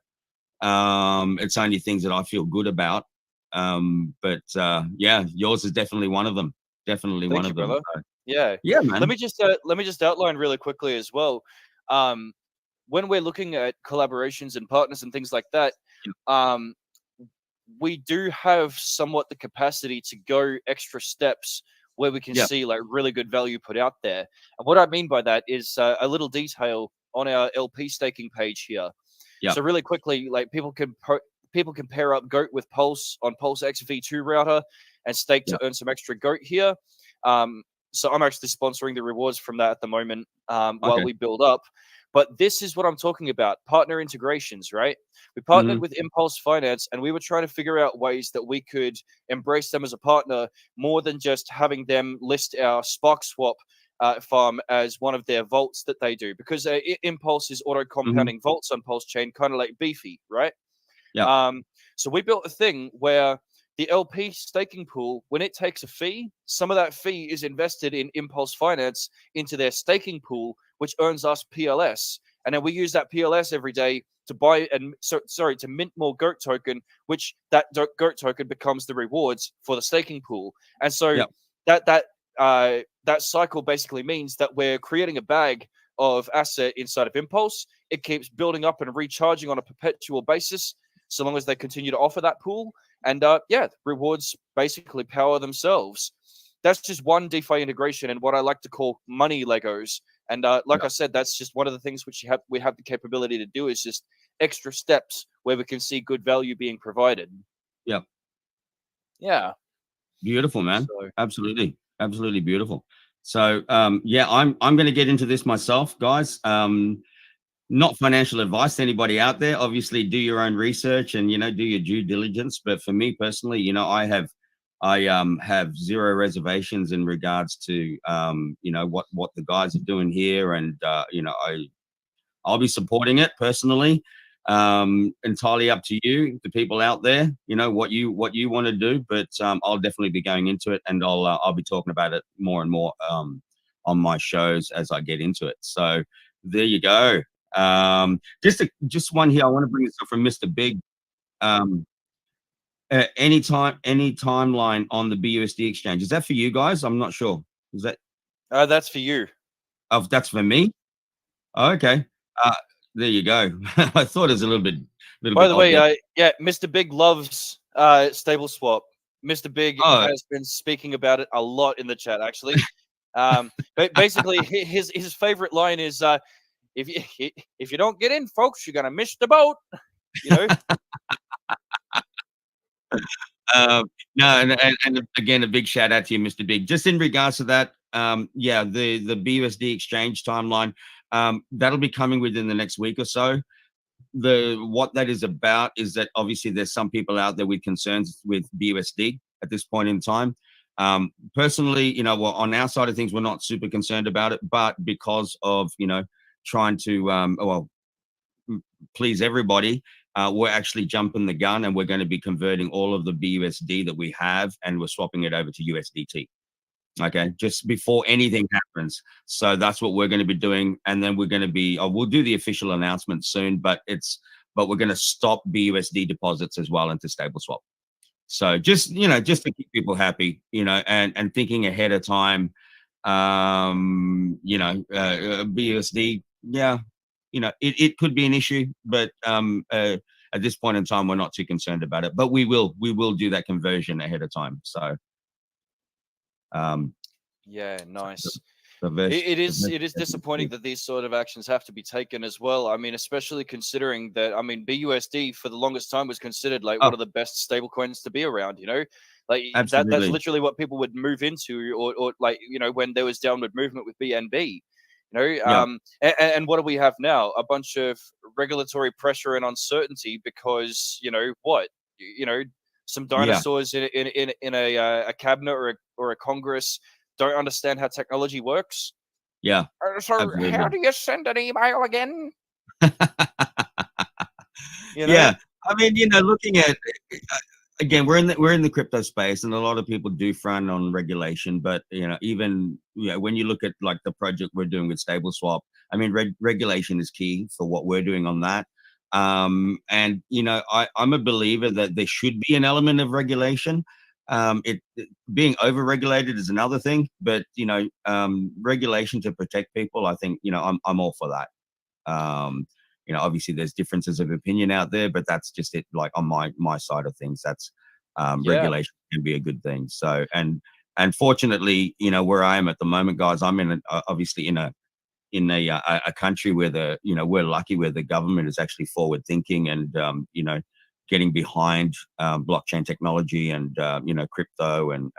It's only things that I feel good about. But yeah, yours is definitely one of them. Definitely one of them. Brother. Yeah, man. Let me just outline really quickly as well. When we're looking at collaborations and partners and things like that, we do have somewhat the capacity to go extra steps where we can see like really good value put out there. And what I mean by that is a little detail on our LP staking page here. So really quickly, like people can pair up Goat with Pulse on Pulse XV2 router and stake to earn some extra Goat here. So I'm actually sponsoring the rewards from that at the moment while we build up. But this is what I'm talking about, partner integrations, right? We partnered with Impulse Finance, and we were trying to figure out ways that we could embrace them as a partner more than just having them list our Spark Swap farm as one of their vaults that they do. Because Impulse is auto-compounding vaults on Pulse Chain, kind of like Beefy, right? So we built a thing where the LP staking pool, when it takes a fee, some of that fee is invested in Impulse Finance into their staking pool, which earns us PLS. And then we use that PLS every day to buy to mint more Goat token, which that Goat token becomes the rewards for the staking pool. And so that cycle basically means that we're creating a bag of asset inside of Impulse. It keeps building up and recharging on a perpetual basis, so long as they continue to offer that pool. And rewards basically power themselves. That's just one DeFi integration and what I like to call money Legos. And like I said, that's just one of the things which we have the capability to do, is just extra steps where we can see good value being provided. Yeah. Yeah. Beautiful, man. So. Absolutely beautiful. So yeah, I'm going to get into this myself, guys. Not financial advice to anybody out there. Obviously, do your own research and do your due diligence. But for me personally, I have zero reservations in regards to what the guys are doing here, and I'll be supporting it personally. Entirely up to you, the people out there. What you want to do, but I'll definitely be going into it, and I'll be talking about it more and more on my shows as I get into it. So there you go. Just one here. I want to bring this up from Mr. Big. Any timeline on the BUSD exchange? Is that for you guys? I'm not sure. Is that? That's for you. Oh, that's for me. Oh, okay. There you go. I thought it was a little bit. By the way, yeah, Mr. Big loves Stable Swap. Mr. Big has been speaking about it a lot in the chat, actually. But basically, his favorite line is, "If you don't get in, folks, you're gonna miss the boat." No, and again, a big shout out to you, Mr. Big. Just in regards to that, yeah, the BUSD exchange timeline, that'll be coming within the next week or so. What that is about is that obviously there's some people out there with concerns with BUSD at this point in time. Personally, well, on our side of things, we're not super concerned about it, but because of trying to please everybody, we're actually jumping the gun, and we're going to be converting all of the BUSD that we have, and we're swapping it over to USDT. Okay, just before anything happens. So that's what we're going to be doing, and then we're going to be. We'll do the official announcement soon, but we're going to stop BUSD deposits as well into StableSwap. So just just to keep people happy, and thinking ahead of time. BUSD, yeah, it could be an issue, but at this point in time, we're not too concerned about it. But we will do that conversion ahead of time. So. Yeah, nice. It is disappointing that these sort of actions have to be taken as well. I mean, especially considering that, BUSD for the longest time was considered like one of the best stable coins to be around, like that's literally what people would move into, or like, when there was downward movement with BNB, and what do we have now? A bunch of regulatory pressure and uncertainty because, some dinosaurs in a cabinet or a Congress don't understand how technology works. Yeah. So absolutely. How do you send an email again? Yeah. I mean, looking at again, we're in the crypto space, and a lot of people do frown on regulation. But even when you look at like the project we're doing with StableSwap, I mean, regulation is key for what we're doing on that. And I'm a believer that there should be an element of regulation. It being overregulated is another thing, but regulation to protect people, I think I'm all for that. Obviously there's differences of opinion out there, but that's just it. Like on my side of things, that's regulation can be a good thing. So and fortunately, where I am at the moment, guys, I'm obviously in a country where we're lucky where the government is actually forward thinking and getting behind blockchain technology and crypto and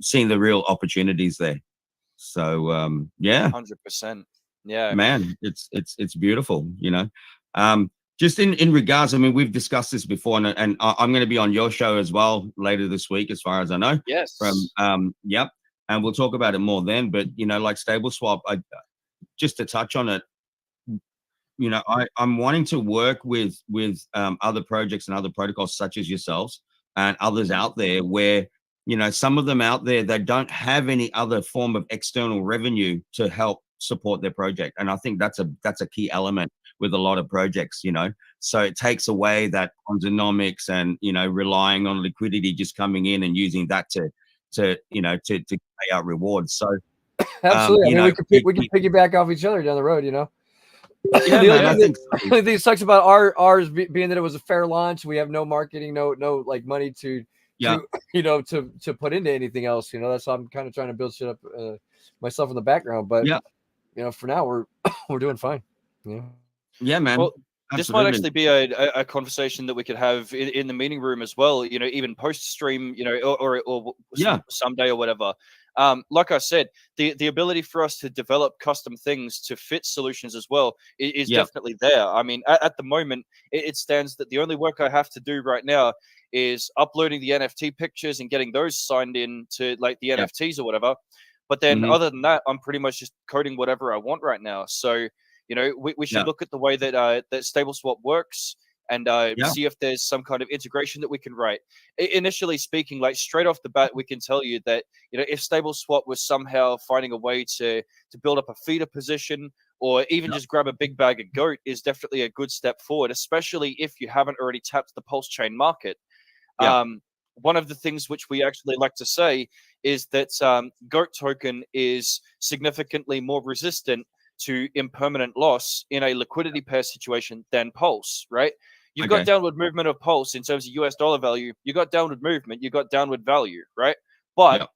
seeing the real opportunities there. So 100%. Yeah, man, it's beautiful. Just in regards, I mean, we've discussed this before, and I'm going to be on your show as well later this week, as far as I know. Yes. Yep. And we'll talk about it more then. But like StableSwap, just to touch on it, I'm wanting to work with other projects and other protocols such as yourselves and others out there where some of them out there that don't have any other form of external revenue to help support their project. And I think that's a key element with a lot of projects. So it takes away that economics and relying on liquidity just coming in and using that to pay out rewards. So absolutely. I mean, we can piggyback off each other down the road. Yeah, man, I think the only thing sucks about ours being that it was a fair launch. We have no marketing, no like money to put into anything else. That's why I'm kind of trying to build shit up myself in the background. But for now we're doing fine. Yeah, man. Well, This might actually be a conversation that we could have in the meeting room as well, even post stream, or someday or whatever. Like I said, the ability for us to develop custom things to fit solutions as well is definitely there. I mean, at the moment, it stands that the only work I have to do right now is uploading the NFT pictures and getting those signed in to like the NFTs or whatever. But then other than that, I'm pretty much just coding whatever I want right now. So, we should look at the way that that StableSwap works and see if there's some kind of integration that we can write. Initially speaking, like straight off the bat, we can tell you that if StableSwap was somehow finding a way to build up a feeder position or even just grab a big bag of goat is definitely a good step forward, especially if you haven't already tapped the Pulse chain market. One of the things which we actually like to say is that GOAT token is significantly more resistant to impermanent loss in a liquidity pair situation than Pulse, right? You've got downward movement of Pulse in terms of US dollar value. You got downward movement. You got downward value, right? But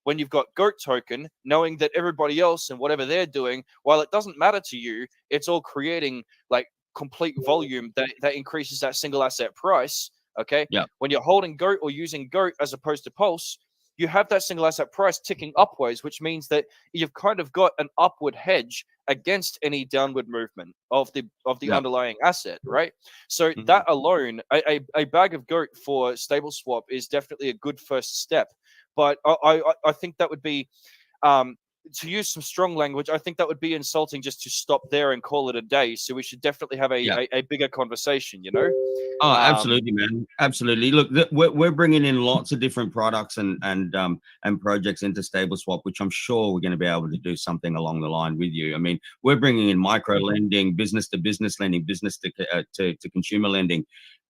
when you've got GOAT token, knowing that everybody else and whatever they're doing, while it doesn't matter to you, it's all creating like complete volume that increases that single asset price. Okay. When you're holding GOAT or using GOAT as opposed to Pulse, you have that single asset price ticking upwards, which means that you've kind of got an upward hedge against any downward movement of the underlying asset, right? So that alone, a bag of GOAT for StableSwap is definitely a good first step. But I think that would be to use some strong language, I think that would be insulting just to stop there and call it a day. So we should definitely have a bigger conversation, Oh, absolutely, man. Absolutely. Look, we're bringing in lots of different products and projects into StableSwap, which I'm sure we're going to be able to do something along the line with you. I mean, we're bringing in micro lending, business to business lending, business to consumer lending.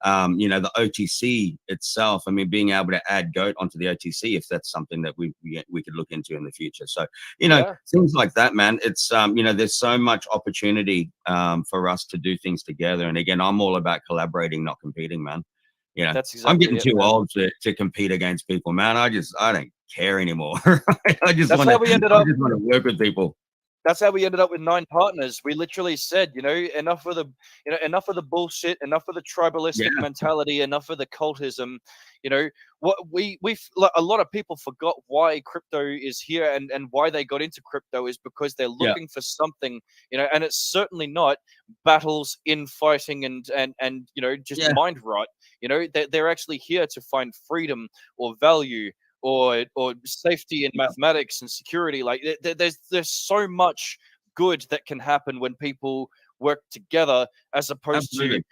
The OTC itself. I mean, being able to add GOAT onto the OTC if that's something that we could look into in the future. So, things like that, man. It's there's so much opportunity for us to do things together. And again, I'm all about collaborating, not competing, man. That's exactly I'm getting too old to compete against people, man. I don't care anymore. I just want to work with people. That's how we ended up with 9 partners. We literally said, enough of the bullshit, enough of the tribalistic mentality, enough of the cultism. What a lot of people forgot why crypto is here and why they got into crypto is because they're looking for something, and it's certainly not battles, infighting, and just mind rot. They're actually here to find freedom or value or safety in mathematics and security. Like there's so much good that can happen when people work together, as opposed to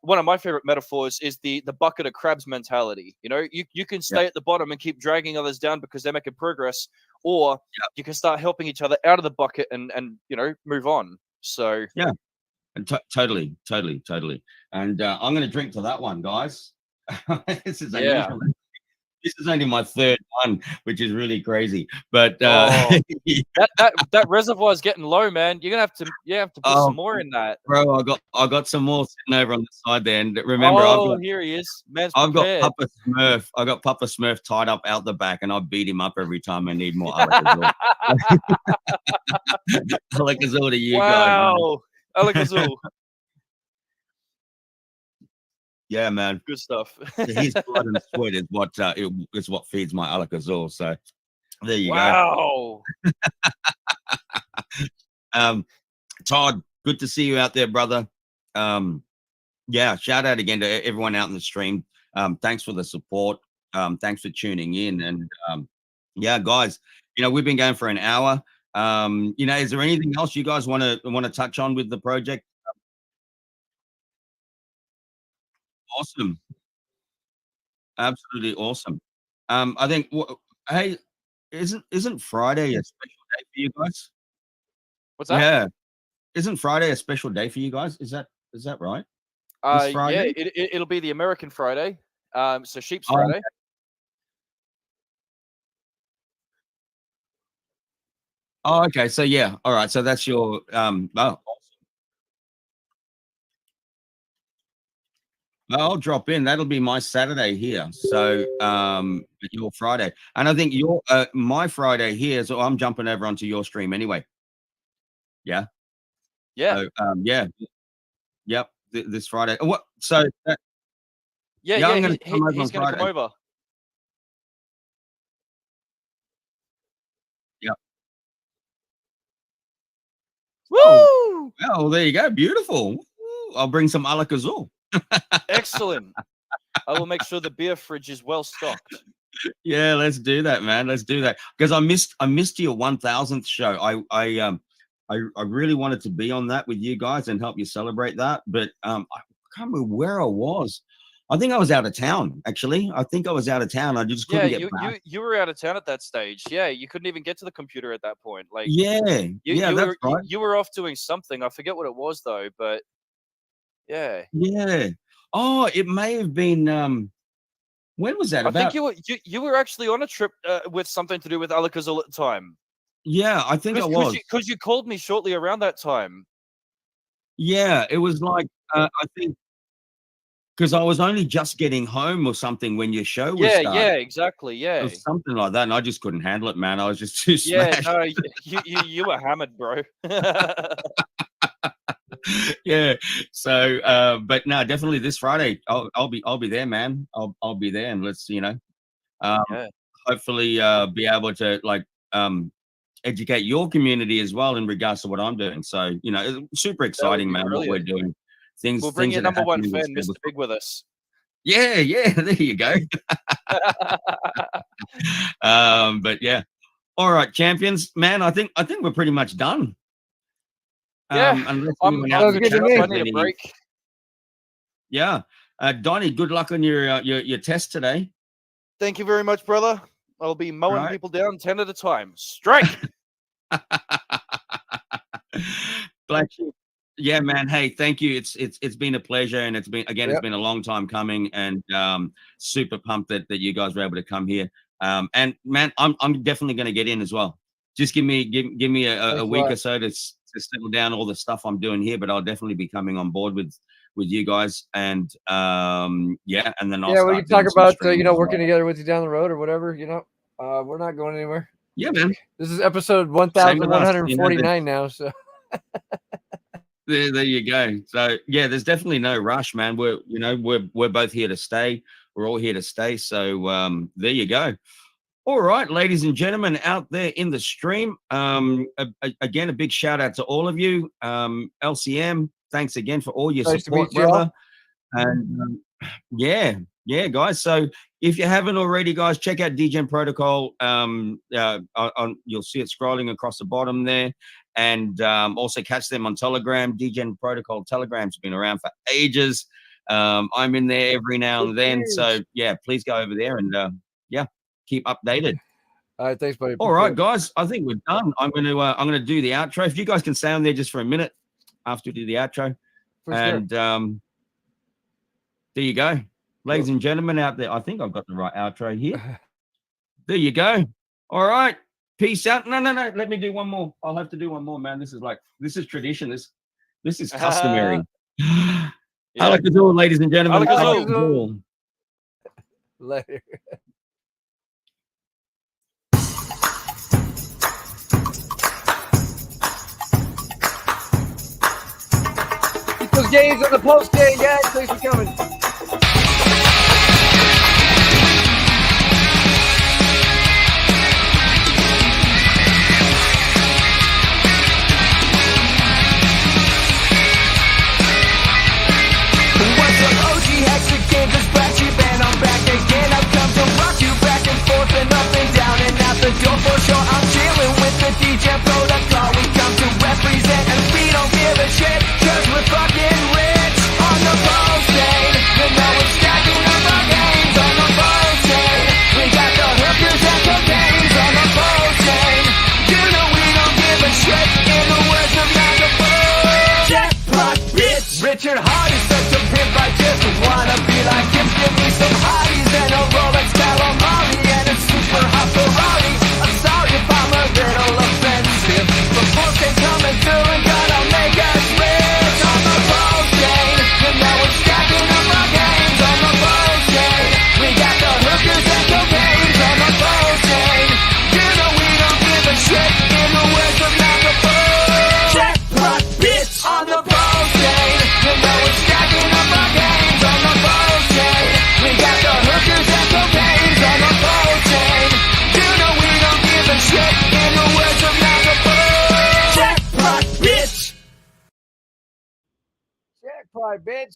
one of my favorite metaphors is the bucket of crabs mentality. You can stay at the bottom and keep dragging others down because they're making progress, or you can start helping each other out of the bucket and move on. So and totally. And I'm going to drink to that one, guys. This is unusual. This is only my 3rd one, which is really crazy. But that reservoir is getting low, man. You're gonna have to put some more in that, bro. I got some more sitting over on the side there. And remember, here he is. Man's I've prepared. got Papa Smurf. I got Papa Smurf tied up out the back, and I beat him up every time I need more Alakazam. Alakazam to you guys. Wow, Alakazam. Yeah, man. Good stuff. His blood and sweat is what feeds my Alakazam. So there you go. Todd, good to see you out there, brother. Shout out again to everyone out in the stream. Thanks for the support. Thanks for tuning in. And guys, we've been going for an hour. Is there anything else you guys want to touch on with the project? Awesome. Absolutely awesome. I think hey, isn't Friday a special day for you guys? What's that? Yeah. Isn't Friday a special day for you guys? Is that right? Yeah, it'll be the American Friday. So Sheep's Friday. Oh, okay. So all right. So that's your awesome. I'll drop in. That'll be my Saturday here. So your Friday. And I think your my Friday here, so I'm jumping over onto your stream anyway. Yeah. Yeah. So, yep. this Friday. What? So yeah, I'm going to come over he's on going to come Friday. over. Yep. Woo! Oh, well, there you go. Beautiful. Woo. I'll bring some Alakazam. Excellent. I will make sure the beer fridge is well stocked. Yeah, let's do that, man. Let's do that, because I missed your 1000th show. I really wanted to be on that with you guys and help you celebrate that, but I can't remember where I was. I think I was out of town. Actually, I think I was out of town. I just couldn't get back. You were out of town at that stage. Yeah, you couldn't even get to the computer at that point. Like, yeah, that's right. You were off doing something. I forget what it was though, but yeah. Oh, it may have been. When was that? I think you were actually on a trip with something to do with Alakazam at the time. Yeah, I think I was. Because you called me shortly around that time. Yeah, it was like I think because I was only just getting home or something when your show was starting. Yeah, exactly. Yeah, it was something like that, and I just couldn't handle it, man. I was just too smashed. No, you were hammered, bro. Yeah. So, but no, definitely this Friday, I'll be there, man. I'll be there, and let's hopefully be able to like educate your community as well in regards to what I'm doing. So it's super exciting, man. Brilliant. What we're doing. We'll bring your number one fan, Mr. Big, with us. Yeah, there you go. But yeah, all right, champions, man. I think we're pretty much done. Yeah, I need a break. Yeah, Donnie, good luck on your test today. Thank you very much, brother. I'll be mowing people down 10 at a time. Strike. BlackSheep. Yeah, man. Hey, thank you. It's been a pleasure, and it's been a long time coming, and super pumped that you guys were able to come here. And man, I'm definitely going to get in as well. Just give me a week or so to settle down all the stuff I'm doing here, but I'll definitely be coming on board with you guys, and and then I'll we can talk about working together with you down the road or whatever. We're not going anywhere. Yeah, man. This is episode 1149 now, so. There you go. So yeah, there's definitely no rush, man. We're both here to stay. We're all here to stay. So there you go. All right, ladies and gentlemen out there in the stream. Again, a big shout out to all of you. LCM, thanks again for all your support, brother. And yeah, guys. So if you haven't already, guys, check out DGen Protocol. You'll see it scrolling across the bottom there. And also catch them on Telegram. DGen Protocol Telegram's been around for ages. I'm in there every now and then. So yeah, please go over there and keep updated. All right, thanks, buddy. All right, guys, I think we're done. I'm gonna do the outro. If you guys can stay on there just for a minute after we do the outro. And there you go. Ladies and gentlemen out there, I think I've got the right outro here. There you go. All right. Peace out. No. Let me do one more. I'll have to do one more, man. This is tradition. This is customary. Alakazam, ladies and gentlemen. Alakazam. Later. Keep those games on the post game, guys. Thanks for coming. Cause BlackSheep and I'm back again. I've come to rock you back and forth and up and down and out the door for sure. I'm chilling with the DJ Protocol. We come to represent and we don't give a shit, cause we're fucking rich on the posting. You know we're stacking up our games on the posting. We got the hookers and cocaines on the posting. You know we don't give a shit, in the words of Nagabo. Jackpot bitch, Richard Hart is such a pimp. I just wanna be like him. Give me some hotties and a Rolex calamari and a super hot Ferrari. I'm sorry if I'm a little offensive. right, bitch.